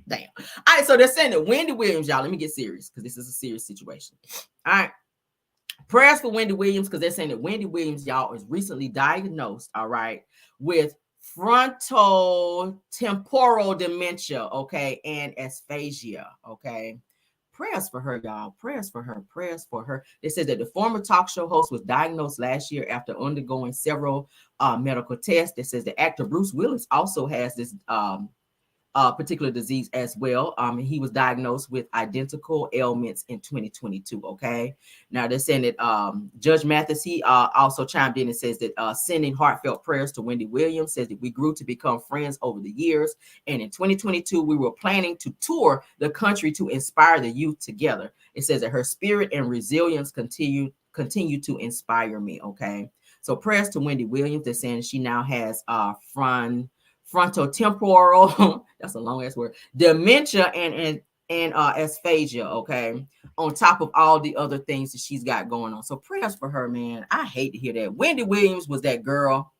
Speaker 1: Damn. All right. So they're saying that Wendy Williams, y'all, let me get serious, because this is a serious situation. All right. Prayers for Wendy Williams, because they're saying that Wendy Williams, y'all, is recently diagnosed, all right, with frontal temporal dementia, okay, and aphasia, okay. prayers for her, y'all. Prayers for her. Prayers for her. It says that the former talk show host was diagnosed last year after undergoing several medical tests. It says the actor Bruce Willis also has this particular disease as well. He was diagnosed with identical ailments in 2022. Okay. Now they're saying that Judge Mathis, he also chimed in and says that sending heartfelt prayers to Wendy Williams, says that we grew to become friends over the years. And in 2022, we were planning to tour the country to inspire the youth together. It says that her spirit and resilience continue to inspire me. Okay. So prayers to Wendy Williams. They're saying she now has frontotemporal, that's a long ass word, dementia and aphasia, okay, on top of all the other things that she's got going on. So prayers for her, man. I hate to hear that. Wendy Williams was that girl.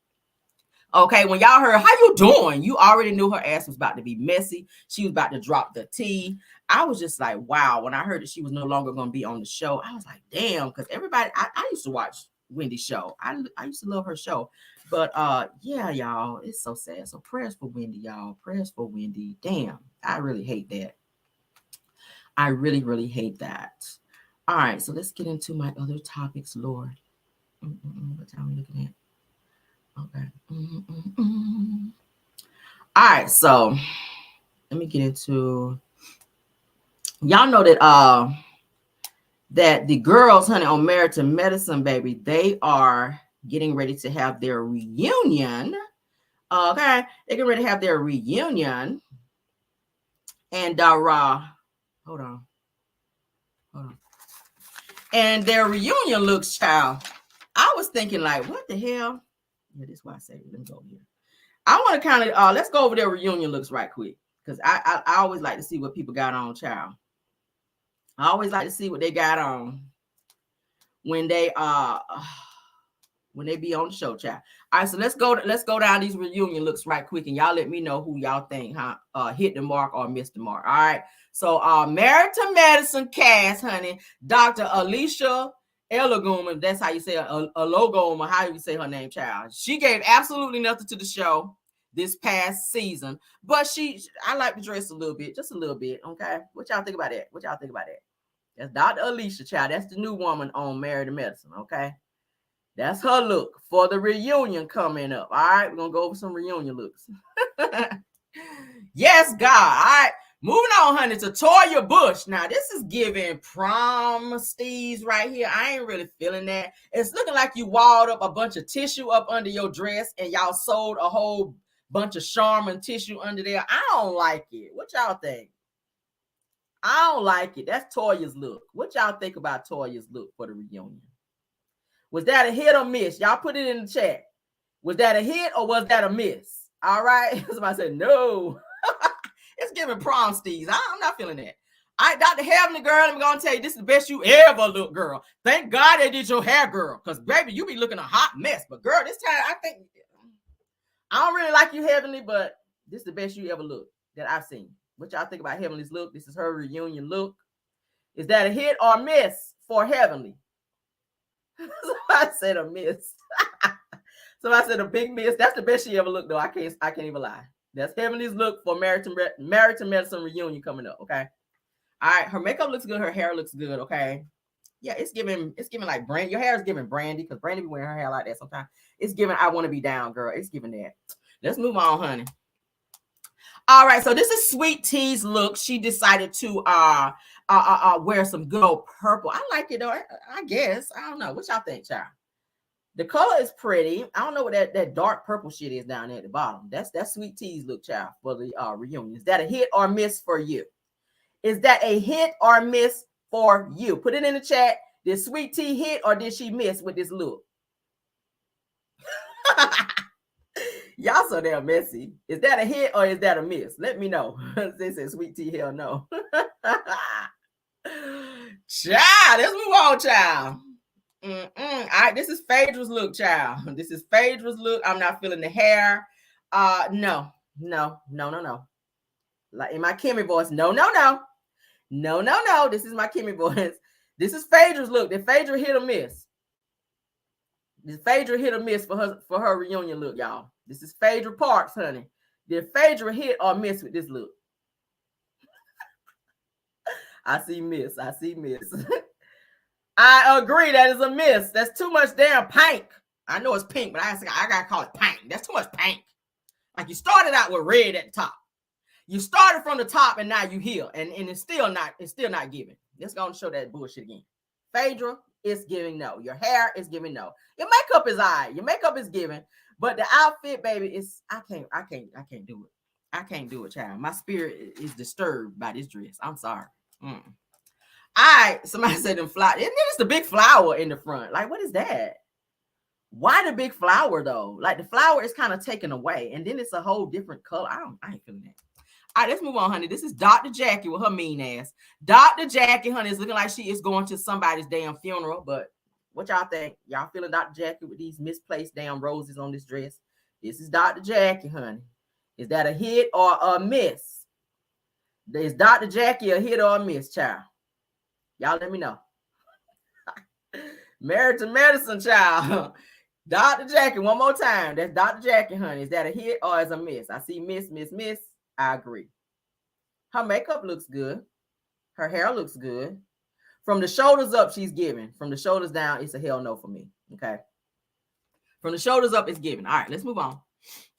Speaker 1: Okay, when y'all heard how you doing, you already knew her ass was about to be messy. She was about to drop the T. I was just like, wow. When I heard that she was no longer going to be on the show, I was like, damn, because everybody, I used to watch Wendy's show. I used to love her show. But yeah, y'all, it's so sad. So prayers for Wendy, y'all. Prayers for Wendy. Damn, I really hate that. I really, really hate that. All right, so let's get into my other topics, Lord. What time are we looking at? Okay. All right, so let me get into. Y'all know that that the girls, honey, on Married to Medicine, baby, they are getting ready to have their reunion. Okay, they're getting ready to have their reunion. And hold on. And their reunion looks, child. I was thinking, like, what the hell? Yeah, this is why I say, let me go here. I want to kind of let's go over their reunion looks right quick, because I always like to see what people got on, child. I always like to see what they got on when they be on the show, child. All right, so let's go down these reunion looks right quick, and y'all let me know who y'all think hit the mark or missed the mark. All right, so Married to Medicine cast, honey, Dr. Alicia Elogum, that's how you say Elogum, or how you say her name, child. She gave absolutely nothing to the show this past season, but I like the dress a little bit, just a little bit. Okay, what y'all think about that? That's Dr. Alicia, child. That's the new woman on Married to Medicine. Okay. That's her look for the reunion coming up. All right, we're going to go over some reunion looks. Yes, God. All right, moving on, honey, to Toya Bush. Now, this is giving prom steez right here. I ain't really feeling that. It's looking like you walled up a bunch of tissue up under your dress and y'all sewed a whole bunch of Charmin tissue under there. I don't like it. What y'all think? I don't like it. That's Toya's look. What y'all think about Toya's look for the reunion? Was that a hit or miss? Y'all put it in the chat. Was that a hit or was that a miss? All right. Somebody said no. It's giving prom steez. I'm not feeling that. All right, Dr. Heavenly, girl, I'm going to tell you, this is the best you ever look, girl. Thank God they did your hair, girl, because, baby, you be looking a hot mess. But, girl, this time, I think, I don't really like you, Heavenly, but this is the best you ever look that I've seen. What y'all think about Heavenly's look? This is her reunion look. Is that a hit or a miss for Heavenly? Somebody said a miss. Somebody said a big miss. That's the best she ever looked, though. I can't even lie. That's Heavenly's look for Married to Medicine reunion coming up. Okay. All right. Her makeup looks good. Her hair looks good. Okay. Yeah, it's giving like Brandy. Your hair is giving Brandy, because Brandy be wearing her hair like that sometimes. It's giving I want to be down, girl. It's giving that. Let's move on, honey. All right, so this is Sweet Tea's look. She decided to wear some good old purple. I like it though. I guess. I don't know. What y'all think, child? The color is pretty. I don't know what that dark purple shit is down there at the bottom. That's Sweet Tea's look, child, for the reunion. Is that a hit or miss for you? Is that a hit or miss for you? Put it in the chat. Did Sweet Tea hit or did she miss with this look? Y'all so damn messy. Is that a hit or is that a miss? Let me know. They said Sweet Tea, hell no. Child, let's move on, child. All right, this is Phaedra's look, child. This is Phaedra's look. I'm not feeling the hair. No. Like in my Kimmy voice, no. This is my Kimmy voice. This is Phaedra's look. Did Phaedra hit or miss? Did Phaedra hit or miss for her reunion look, y'all? This is Phaedra Parks, honey. Did Phaedra hit or miss with this look? I see miss. I agree. That is a miss. That's too much damn pink. I know it's pink, but I gotta call it pink. That's too much pink. Like you started out with red at the top. You started from the top and now you here. And it's still not giving. Let's go and show that bullshit again. Phaedra is giving no. Your hair is giving no. Your makeup is alright. Your makeup is giving. But the outfit, baby, is I can't do it. I can't do it, child. My spirit is disturbed by this dress. I'm sorry. All right, somebody said them flower. Isn't it the big flower in the front? Like, what is that? Why the big flower though? Like the flower is kind of taken away, and then it's a whole different color. I ain't feeling that. All right, let's move on, honey. This is Dr. Jackie with her mean ass. Dr. Jackie, honey, is looking like she is going to somebody's damn funeral. But what y'all think? Y'all feeling Dr. Jackie with these misplaced damn roses on this dress? This is Dr. Jackie, honey. Is that a hit or a miss? Is Dr. Jackie a hit or a miss, child? Y'all let me know. Married to medicine, child. Dr. Jackie, one more time. That's Dr. Jackie, honey. Is that a hit or is a miss? I see miss. I agree. Her makeup looks good. Her hair looks good. From the shoulders up, she's giving. From the shoulders down, it's a hell no for me. Okay. From the shoulders up, it's giving. All right, let's move on.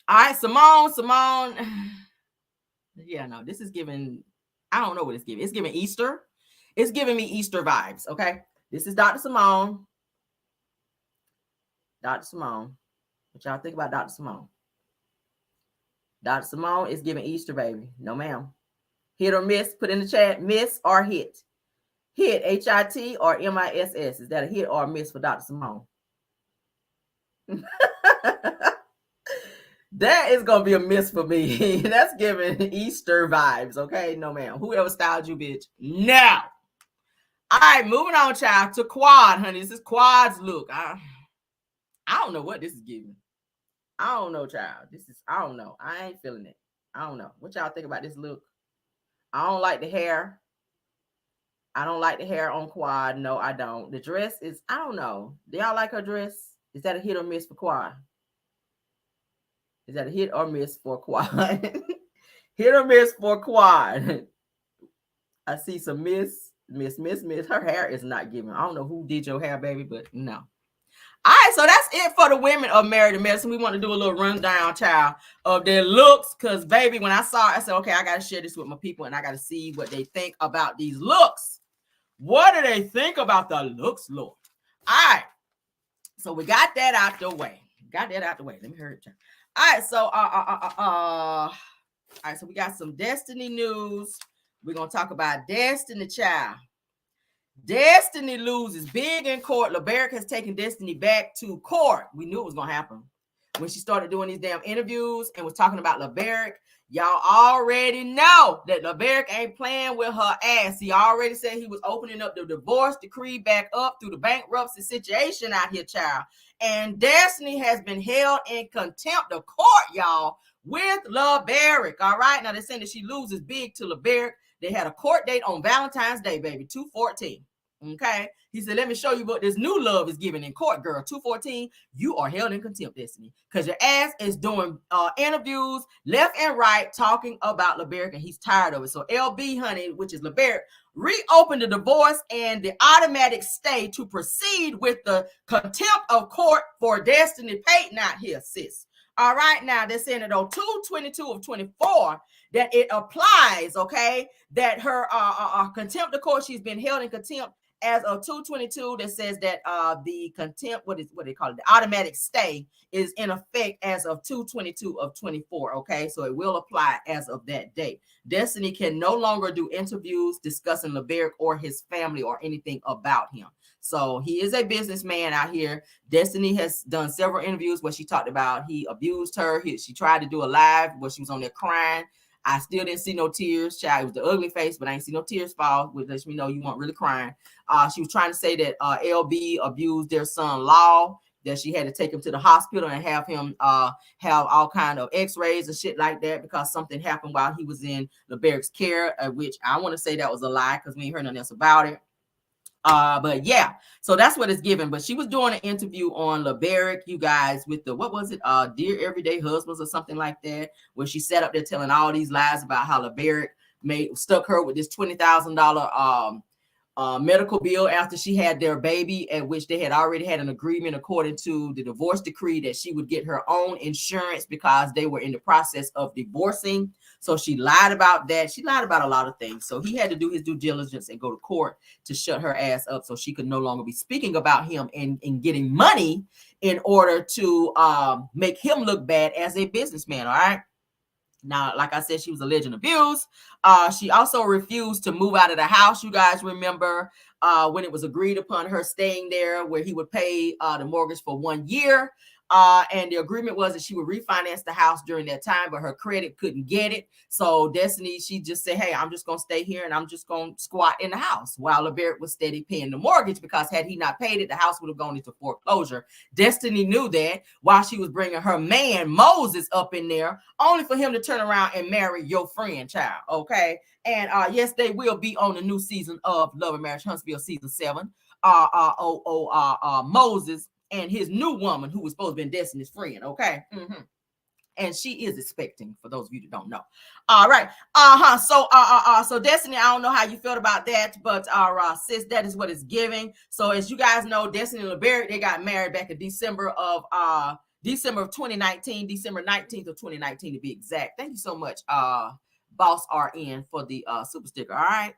Speaker 1: All right, Simone. Yeah, no, this is giving. I don't know what it's giving. It's giving Easter. It's giving me Easter vibes. Okay. This is Dr. Simone. Dr. Simone. What y'all think about Dr. Simone? Dr. Simone is giving Easter, baby. No, ma'am. Hit or miss? Put in the chat. Miss or hit? Hit, H-I-T or M-I-S-S. Is that a hit or a miss for Dr. Simone? That is going to be a miss for me. That's giving Easter vibes, okay? No, ma'am. Whoever styled you, bitch. Now. All right, moving on, child, to Quad, honey. This is Quad's look. I don't know what this is giving. I don't know, child. I don't know. I ain't feeling it. I don't know. What y'all think about this look? I don't like the hair. I don't like the hair on Quad. No, I don't. The dress is, I don't know. Do y'all like her dress? Is that a hit or miss for Quad? Is that a hit or miss for Quad? Hit or miss for Quad? I see some miss. Her hair is not giving. I don't know who did your hair, baby, but no. All right, so that's it for the women of Married to Medicine. We want to do a little rundown, child, of their looks. Because, baby, when I saw it, I said, okay, I got to share this with my people, and I got to see what they think about these looks. What do they think about the looks, Lord? All right, so we got that out the way. Let me hurry up, child. All right, so all right, so we got some Destiny news. We're going to talk about Destiny, child. Destiny loses big in court. LeBerick has taken Destiny back to court. We knew it was going to happen when she started doing these damn interviews and was talking about LeBerick. Y'all already know that LeBerick ain't playing with her ass. He already said he was opening up the divorce decree back up through the bankruptcy situation out here, child. And Destiny has been held in contempt of court, y'all, with LeBerick. All right. Now they're saying that she loses big to LeBerick. They had a court date on Valentine's Day, baby, 2/14. Okay. He said, let me show you what this new love is giving in court, girl. 2/14, you are held in contempt, Destiny, because your ass is doing interviews left and right talking about LeBerick, and he's tired of it. So LB, honey, which is LeBerick, reopened the divorce and the automatic stay to proceed with the contempt of court for Destiny Payton out here, sis. All right, now they're saying that on 2/22 of 24 that it applies, okay, that her contempt of court, she's been held in contempt as of 2/22 that says that the contempt, what they call it, the automatic stay is in effect as of 2/22 of 24, okay, so it will apply as of that date. Destiny can no longer do interviews discussing LeBerick or his family or anything about him. So he is a businessman out here. Destiny has done several interviews where she talked about he abused her. She tried to do a live where she was on there crying. I still didn't see no tears, child. It was the ugly face, but I ain't see no tears fall, which lets me know you weren't really crying. She was trying to say that LB abused their son, Law, that she had to take him to the hospital and have him have all kind of x-rays and shit like that because something happened while he was in LeBerick's care, which I want to say that was a lie because we ain't heard nothing else about it. But yeah, so that's what it's given. But she was doing an interview on LeBerick, you guys, with the, what was it? Dear Everyday Husbands or something like that, where she sat up there telling all these lies about how LeBerick stuck her with this $20,000 medical bill after she had their baby, at which they had already had an agreement according to the divorce decree that she would get her own insurance because they were in the process of divorcing. So she lied about that. She lied about a lot of things. So he had to do his due diligence and go to court to shut her ass up so she could no longer be speaking about him and getting money in order to make him look bad as a businessman. All right. Now, like I said, she was alleged abused. She also refused to move out of the house. You guys remember when it was agreed upon her staying there, where he would pay the mortgage for 1 year. And the agreement was that she would refinance the house during that time, but her credit couldn't get it. So Destiny, she just said, hey, I'm just going to stay here and I'm just going to squat in the house while LeBaric was steady paying the mortgage, because had he not paid it, the house would have gone into foreclosure. Destiny knew that while she was bringing her man, Moses, up in there, only for him to turn around and marry your friend, child. Okay. And yes, they will be on the new season of Love and Marriage Huntsville season 7. Moses and his new woman, who was supposed to be Destiny's friend, okay? And she is expecting, for those of you that don't know. All right. So Destiny, I don't know how you felt about that, but sis, that is what it's giving. So as you guys know, Destiny and LeBaric, they got married back in December of 2019, December 19th of 2019 to be exact. Thank you so much, Boss RN, for the super sticker. All right.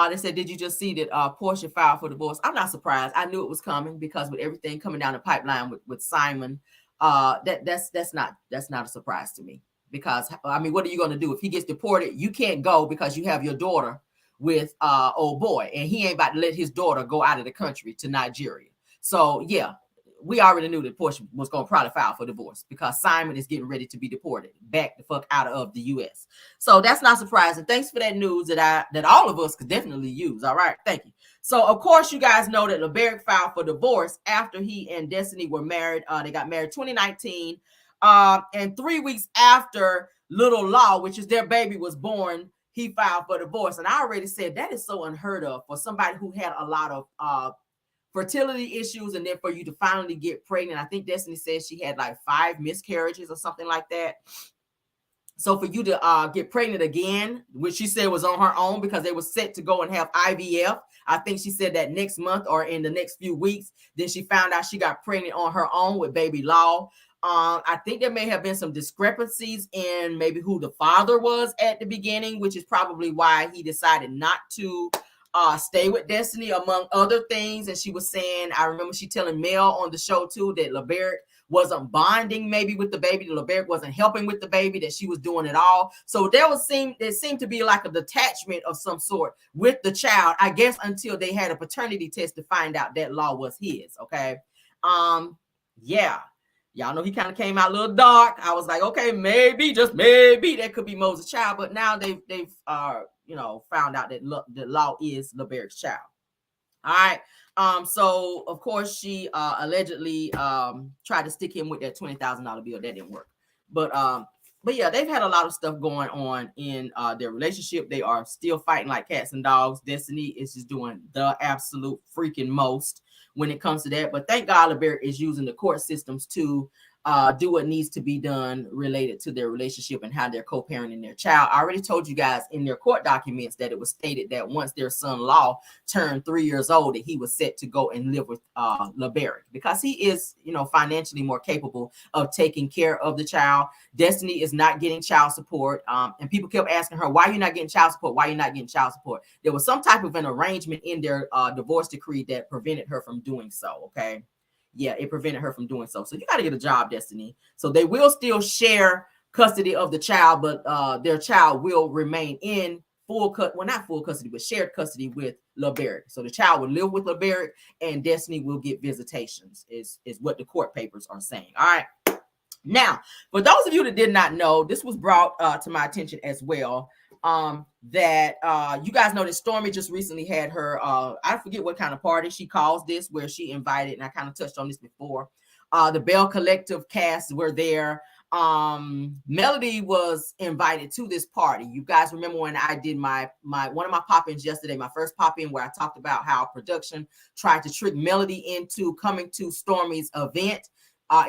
Speaker 1: They said, did you just see that Portia filed for divorce? I'm not surprised. I knew it was coming because with everything coming down the pipeline with Simon, that's not a surprise to me. Because I mean, what are you going to do if he gets deported? You can't go because you have your daughter with old boy, and he ain't about to let his daughter go out of the country to Nigeria. So yeah, we already knew that Portia was going to probably file for divorce because Simon is getting ready to be deported back the fuck out of the U.S. So that's not surprising. Thanks for that news that all of us could definitely use. All right. Thank you. So, of course, you guys know that LeBaric filed for divorce after he and Destiny were married. They got married 2019. And 3 weeks after Little Law, which is their baby, was born, he filed for divorce. And I already said that is so unheard of for somebody who had a lot of fertility issues, and then for you to finally get pregnant. I think Destiny said she had like 5 miscarriages or something like that. So for you to get pregnant again, which she said was on her own because they were set to go and have IVF. I think she said that next month or in the next few weeks. Then she found out she got pregnant on her own with baby Law. I think there may have been some discrepancies in maybe who the father was at the beginning, which is probably why he decided not to stay with Destiny, among other things. And she was saying, I remember she telling Mel on the show too, that LeBaric wasn't bonding maybe with the baby, that LeBaric wasn't helping with the baby, that she was doing it all. So there seemed to be like a detachment of some sort with the child, I guess, until they had a paternity test to find out that Law was his. Okay. Yeah. Y'all know he kind of came out a little dark. I was like, okay, maybe, just maybe that could be Moses' child. But now they've found out that Law is LeBaric's child. All right. So of course she allegedly tried to stick him with that $20,000 bill. That didn't work. But yeah, they've had a lot of stuff going on in their relationship. They are still fighting like cats and dogs. Destiny is just doing the absolute freaking most when it comes to that. But thank God LeBaric is using the court systems to do what needs to be done related to their relationship and how they're co-parenting their child. I already told you guys in their court documents that it was stated that once their son Law turned 3 years old, that he was set to go and live with LeBaric because he is, financially more capable of taking care of the child. Destiny is not getting child support. And people kept asking her, why are you not getting child support? Why are you not getting child support? There was some type of an arrangement in their divorce decree that prevented her from doing so. Okay. Yeah, it prevented her from doing so. So you got to get a job, Destiny. So they will still share custody of the child, but their child will remain in not full custody, but shared custody with LeBaric. So the child will live with LeBaric and Destiny will get visitations, is what the court papers are saying. All right. Now, for those of you that did not know, this was brought to my attention as well. That you guys know that Stormy just recently had her I forget what kind of party she calls this, where she invited, and I kind of touched on this before, the Bell Collective cast were there. Melody was invited to this party. You guys remember when I did my one of my pop-ins yesterday, my first pop-in, where I talked about how production tried to trick Melody into coming to Stormy's event.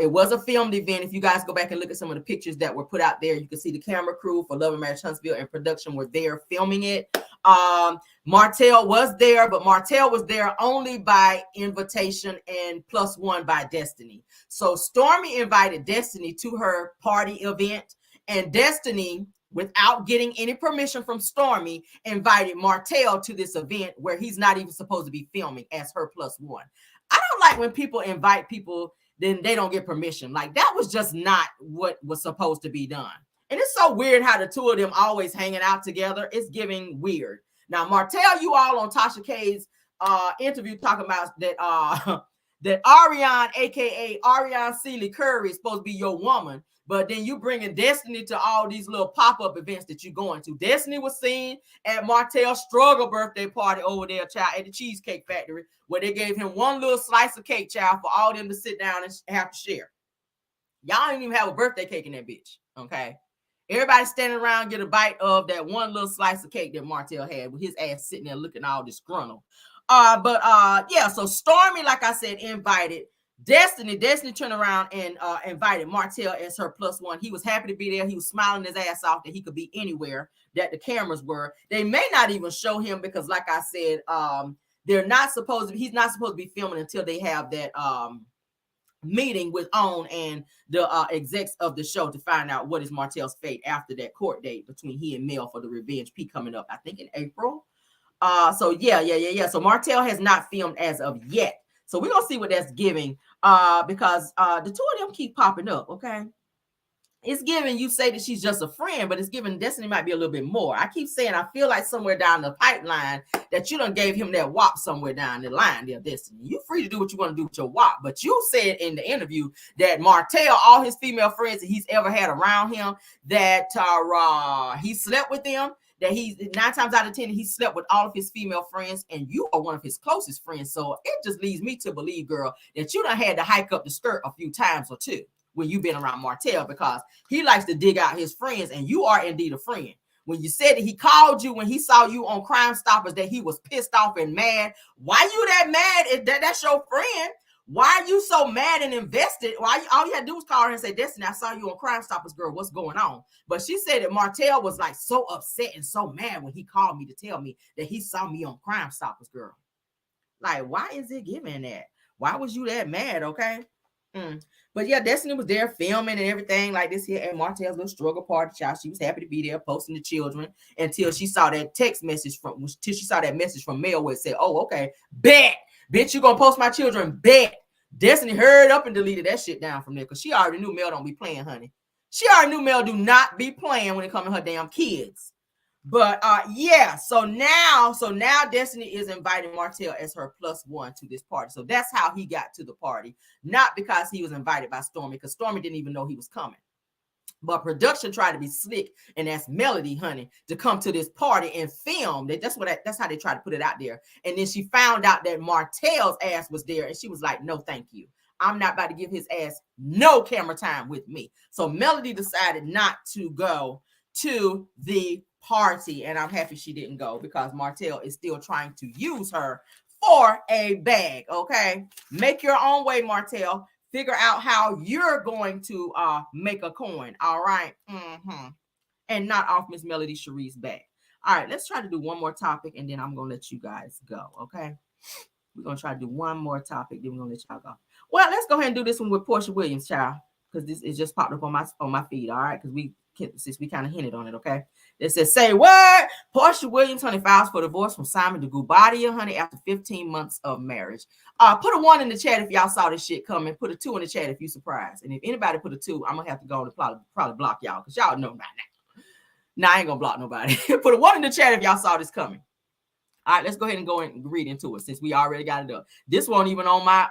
Speaker 1: It was a filmed event. If you guys go back and look at some of the pictures that were put out there, you can see the camera crew for Love and Marriage Huntsville and production were there filming it. Martell was there, but Martell was there only by invitation and +1 by Destiny. So Stormy invited Destiny to her party event, and Destiny, without getting any permission from Stormy, invited Martell to this event where he's not even supposed to be filming as her +1. I don't like when people invite people, then they don't get permission. Like, that was just not what was supposed to be done. And it's so weird how the two of them always hanging out together. It's giving weird. Now, Martell, you all on Tasha K's interview talking about that that Ariane, aka Ariane Seeley Curry, is supposed to be your woman, but then you bringing Destiny to all these little pop-up events that you're going to. Destiny was seen at Martell's struggle birthday party over there, child, at the Cheesecake Factory, where they gave him one little slice of cake, child, for all them to sit down and have to share. Y'all didn't even have a birthday cake in that bitch, okay? Everybody standing around get a bite of that one little slice of cake that Martell had with his ass sitting there looking all disgruntled. Yeah, so Stormy, like I said, invited Destiny. Destiny turned around and invited Martell as her +1. He was happy to be there. He was smiling his ass off that he could be anywhere that the cameras were. They may not even show him because, like I said, he's not supposed to be filming until they have that meeting with OWN and the execs of the show to find out what is Martell's fate after that court date between he and Mel for the Revenge P coming up, I think, in April. So yeah. So Martell has not filmed as of yet. So we're gonna see what that's giving. Because the two of them keep popping up, okay? It's giving, you say that she's just a friend, but it's giving Destiny might be a little bit more. I keep saying, I feel like somewhere down the pipeline that you done gave him that WAP somewhere down the line there, Destiny. You free to do what you want to do with your WAP, but you said in the interview that Martell, all his female friends that he's ever had around him, that he slept with them, that he's 9 times out of 10, he slept with all of his female friends, and you are one of his closest friends. So it just leads me to believe, girl, that you done had to hike up the skirt a few times or two when you've been around Martell, because he likes to dig out his friends, and you are indeed a friend. When you said that he called you when he saw you on Crime Stoppers, that he was pissed off and mad. Why you that mad? If that's your friend, why are you so mad and invested? All you had to do was call her and say, Destiny, I saw you on Crime Stoppers, girl. What's going on? But she said that Martell was like so upset and so mad when he called me to tell me that he saw me on Crime Stoppers, girl. Like, why is it giving that? Why was you that mad? Okay. But yeah, Destiny was there filming and everything like this here at Martell's little struggle party, child. She was happy to be there posting the children until she saw that text message till she saw that message from Mel where it said, oh, okay, bet, bitch, you gonna post my children, bet. Destiny hurried up and deleted that shit down from there because she already knew Mel don't be playing, honey. She already knew Mel do not be playing when it comes to her damn kids. But yeah, so now Destiny is inviting Martell as her +1 to this party. So that's how he got to the party, not because he was invited by Stormy, because Stormy didn't even know he was coming. But production tried to be slick and asked Melody, honey, to come to this party and film. That's how they tried to put it out there. And then she found out that Martell's ass was there, and she was like, no, thank you. I'm not about to give his ass no camera time with me. So Melody decided not to go to the party, and I'm happy she didn't go because Martell is still trying to use her for a bag. Okay, make your own way, Martell. Figure out how you're going to make a coin. All right, and not off Miss Melody Cherie's back. All right, let's try to do one more topic, and then I'm gonna let you guys go. Okay, we're gonna try to do one more topic, then we're gonna let y'all go. Well, let's go ahead and do this one with Portia Williams, child, because this is just popped up on my feed. All right, because since we kind of hinted on it, okay? It says, say what? Portia Williams, honey, files for divorce from Simon de Goubadia, honey, after 15 months of marriage. Put a 1 in the chat if y'all saw this shit coming. Put a 2 in the chat if you surprised. And if anybody put a 2, I'm going to have to go and probably block y'all because y'all know by now. Nah, I ain't going to block nobody. Put a 1 in the chat if y'all saw this coming. All right, let's go ahead and go and read into it since we already got it up. This wasn't even on my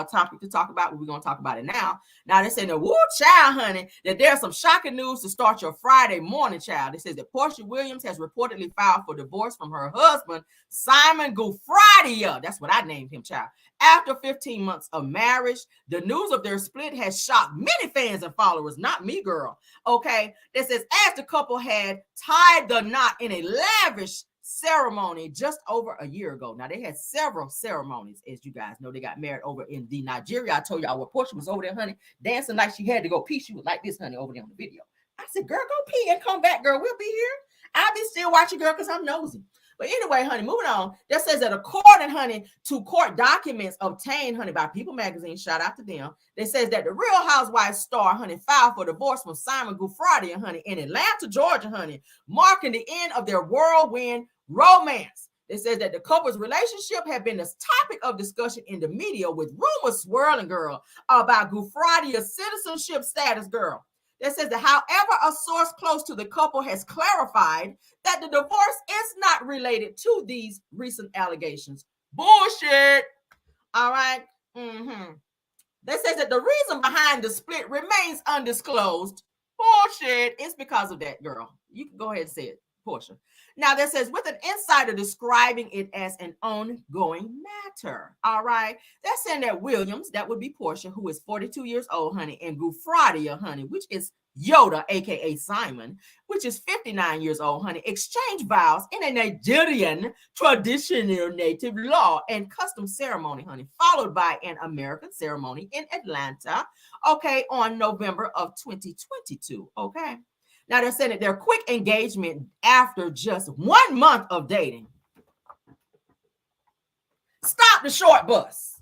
Speaker 1: topic to talk about, but we're going to talk about it now. Now, they say, woo, child, honey, that there's some shocking news to start your Friday morning, child. It says that Portia Williams has reportedly filed for divorce from her husband, Simon Goubadia. That's what I named him, child. After 15 months of marriage, the news of their split has shocked many fans and followers, not me, girl. Okay, it says as the couple had tied the knot in a lavish ceremony just over a year ago. Now, they had several ceremonies, as you guys know. They got married over in the Nigeria. I told y'all where Portia was over there, honey, dancing like she had to go pee. She was like this, honey, over there on the video. I said, girl, go pee and come back, girl. We'll be here. I'll be still watching, girl, because I'm nosy. But anyway, honey, moving on. That says that according, honey, to court documents obtained, honey, by People Magazine, shout out to them. They says that the Real Housewives star, honey, filed for divorce from Simon Gufradia, honey, in Atlanta, Georgia, honey, marking the end of their whirlwind romance. It says that the couple's relationship had been the topic of discussion in the media, with rumors swirling, girl, about Gufradia's citizenship status, girl. That says that, however, a source close to the couple has clarified that the divorce is not related to these recent allegations. Bullshit. All right. That says that the reason behind the split remains undisclosed. Bullshit. It's because of that, girl. You can go ahead and say it, Portia. Now, that says with an insider describing it as an ongoing matter. All right. That's saying that Williams, that would be Portia, who is 42 years old, honey, and Gufradia, honey, which is Yoda, aka Simon, which is 59 years old, honey, exchange vows in a Nigerian traditional native law and custom ceremony, honey, followed by an American ceremony in Atlanta, okay, on November of 2022, okay? Now, they're saying that their quick engagement after just 1 month of dating. Stop the short bus.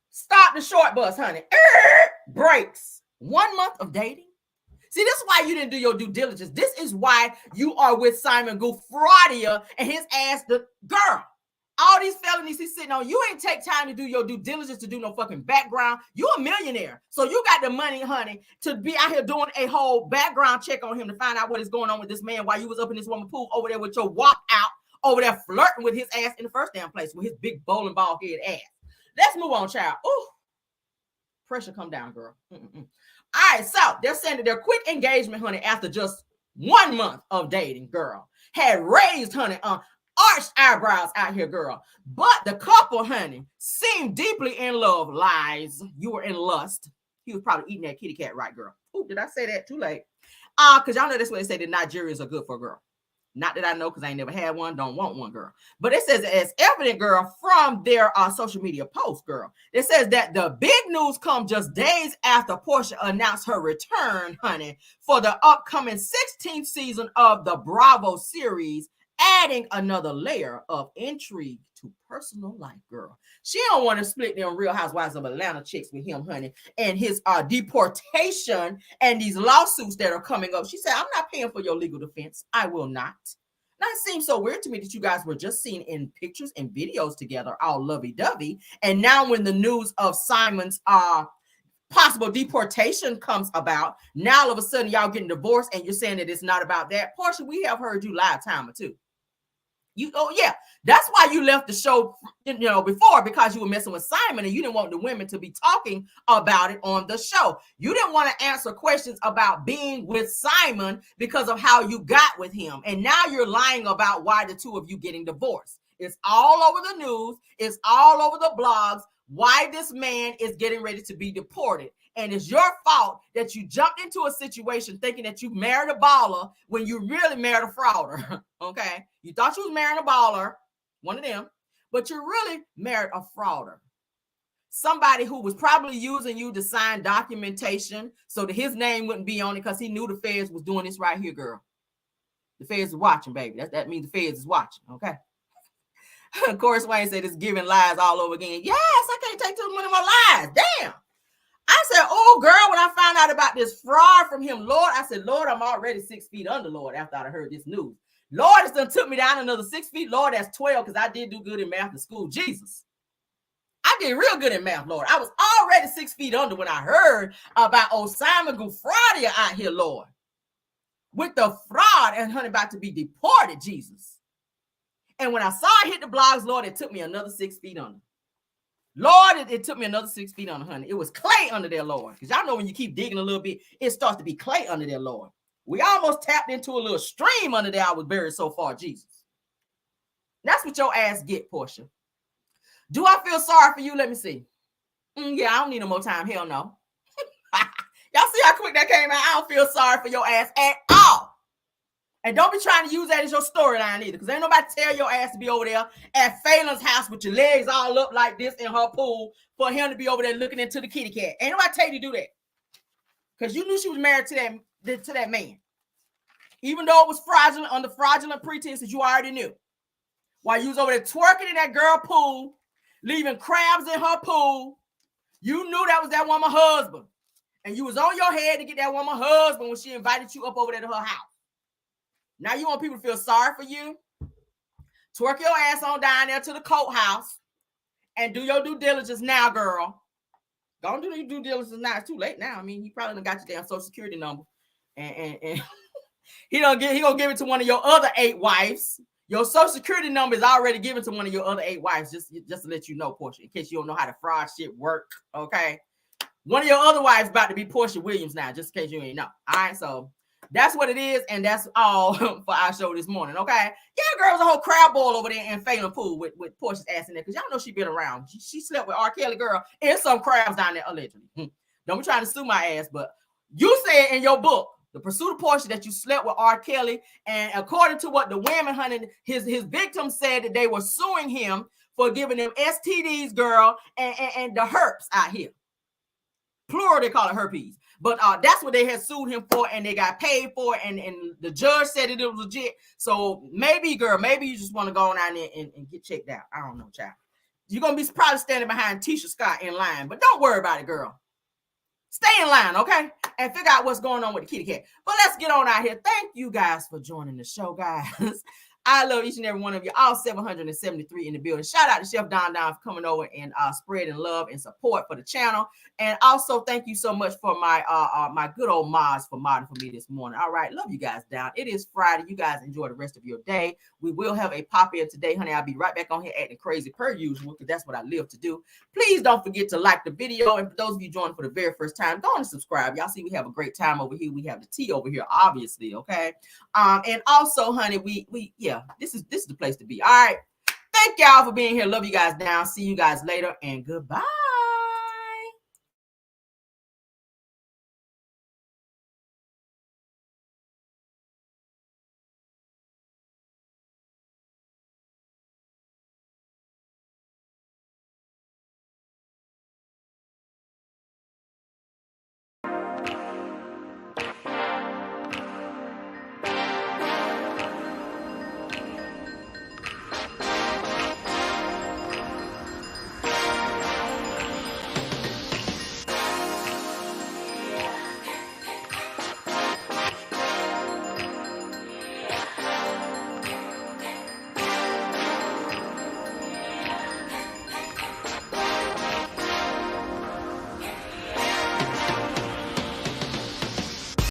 Speaker 1: Stop the short bus, honey. Brakes. 1 month of dating? See, this is why you didn't do your due diligence. This is why you are with Simon Gufradia and his ass, the girl. All these felonies he's sitting on, you ain't take time to do your due diligence, to do no fucking background. You a millionaire. So you got the money, honey, to be out here doing a whole background check on him to find out what is going on with this man while you was up in this woman pool over there with your walk out, over there flirting with his ass in the first damn place with his big bowling ball head ass. Let's move on, child. Ooh, pressure come down, girl. All right, so they're saying that their quick engagement, honey, after just 1 month of dating, girl, had raised, honey, arched eyebrows out here, girl. But the couple, honey, seemed deeply in love. Lies. You were in lust. He was probably eating that kitty cat, right, girl? Oh, did I say that too late? Because y'all know that's what they say that Nigerians are good for a girl. Not that I know, because I ain't never had one, don't want one, girl. But it says it's evident, girl, from their social media post, girl. It says that the big news come just days after Portia announced her return, honey, for the upcoming 16th season of the Bravo series, adding another layer of intrigue to personal life, girl. She don't want to split them Real Housewives of Atlanta chicks with him, honey, and his deportation and these lawsuits that are coming up. She said, I'm not paying for your legal defense. I will not. Now, it seems so weird to me that you guys were just seen in pictures and videos together, all lovey-dovey, and now when the news of Simon's possible deportation comes about, now all of a sudden y'all getting divorced and you're saying that it's not about that. Portia, we have heard you lie a time or two. Yeah, that's why you left the show, before, because you were messing with Simon and you didn't want the women to be talking about it on the show. You didn't want to answer questions about being with Simon because of how you got with him. And now you're lying about why the two of you getting divorced. It's all over the news. It's all over the blogs. Why this man is getting ready to be deported. And it's your fault that you jumped into a situation thinking that you married a baller when you really married a frauder. Okay? You thought you was marrying a baller, one of them, but you really married a frauder. Somebody who was probably using you to sign documentation so that his name wouldn't be on it because he knew the feds was doing this right here, girl. The feds is watching, baby. That means the feds is watching, okay? Of course, Wayne said it's giving lies all over again. Yes, I can't take too many more lies. Damn. I said, oh, girl, when I found out about this fraud from him, Lord, I said, Lord, I'm already 6 feet under, Lord, after I heard this news. Lord, it's done took me down another 6 feet. Lord, that's 12 because I did do good in math in school. Jesus. I did real good in math, Lord. I was already 6 feet under when I heard about old Simon Gufradia out here, Lord. With the fraud and honey about to be deported, Jesus. And when I saw it hit the blogs, Lord, it took me another 6 feet under. Lord, it took me another 6 feet under, honey. It was clay under there, Lord. Because y'all know when you keep digging a little bit, it starts to be clay under there, Lord. We almost tapped into a little stream under there. I was buried so far, Jesus. That's what your ass get, Portia. Do I feel sorry for you? Let me see. Yeah, I don't need no more time. Hell no. Y'all see how quick that came out? I don't feel sorry for your ass at all. And don't be trying to use that as your storyline either, because ain't nobody tell your ass to be over there at Phelan's house with your legs all up like this in her pool for him to be over there looking into the kitty cat. Ain't nobody tell you to do that. Because you knew she was married to that man. Even though it was fraudulent, under fraudulent pretenses, you already knew. While you was over there twerking in that girl pool, leaving crabs in her pool, you knew that was that woman's husband. And you was on your head to get that woman's husband when she invited you up over there to her house. Now you want people to feel sorry for you? Twerk your ass on down there to the courthouse and do your due diligence now, girl. Don't do your due diligence now. It's too late now. I mean, he probably done got your damn social security number. And he gonna give it to one of your other 8 wives. Your social security number is already given to one of your other 8 wives, just to let you know, Portia, in case you don't know how the fraud shit work, okay? One of your other wives about to be Portia Williams now, just in case you ain't know. All right, so that's what it is, and that's all for our show this morning, okay? Yeah, girl, was a whole crab boil over there in Phelan Pool with Portia's ass in there, because y'all know she been around. She slept with R. Kelly, girl, and some crabs down there, allegedly. Don't be trying to sue my ass, but you said in your book, The Pursuit of Portia, that you slept with R. Kelly, and according to what the women, honey, his victims said that they were suing him for giving them STDs, girl, and the herpes out here. Plural, they call it herpes. But that's what they had sued him for, and they got paid for it, and the judge said that it was legit. So maybe, girl, maybe you just want to go on out there and get checked out. I don't know, child. You're going to be probably standing behind Tisha Scott in line, but don't worry about it, girl. Stay in line, okay? And figure out what's going on with the kitty cat. But let's get on out here. Thank you guys for joining the show, guys. I love each and every one of you, all 773 in the building. Shout out to Chef Don for coming over and spreading love and support for the channel. And also thank you so much for my my good old Maz for modding for me this morning. All right, love you guys down. It is Friday. You guys enjoy the rest of your day. We will have a pop-in today, honey. I'll be right back on here acting crazy per usual, because that's what I live to do. Please don't forget to like the video. And for those of you joining for the very first time, go on and subscribe. Y'all see we have a great time over here. We have the tea over here, obviously, okay? And also, honey, yeah, this is the place to be. All right. Thank y'all for being here. Love you guys down. See you guys later, and goodbye.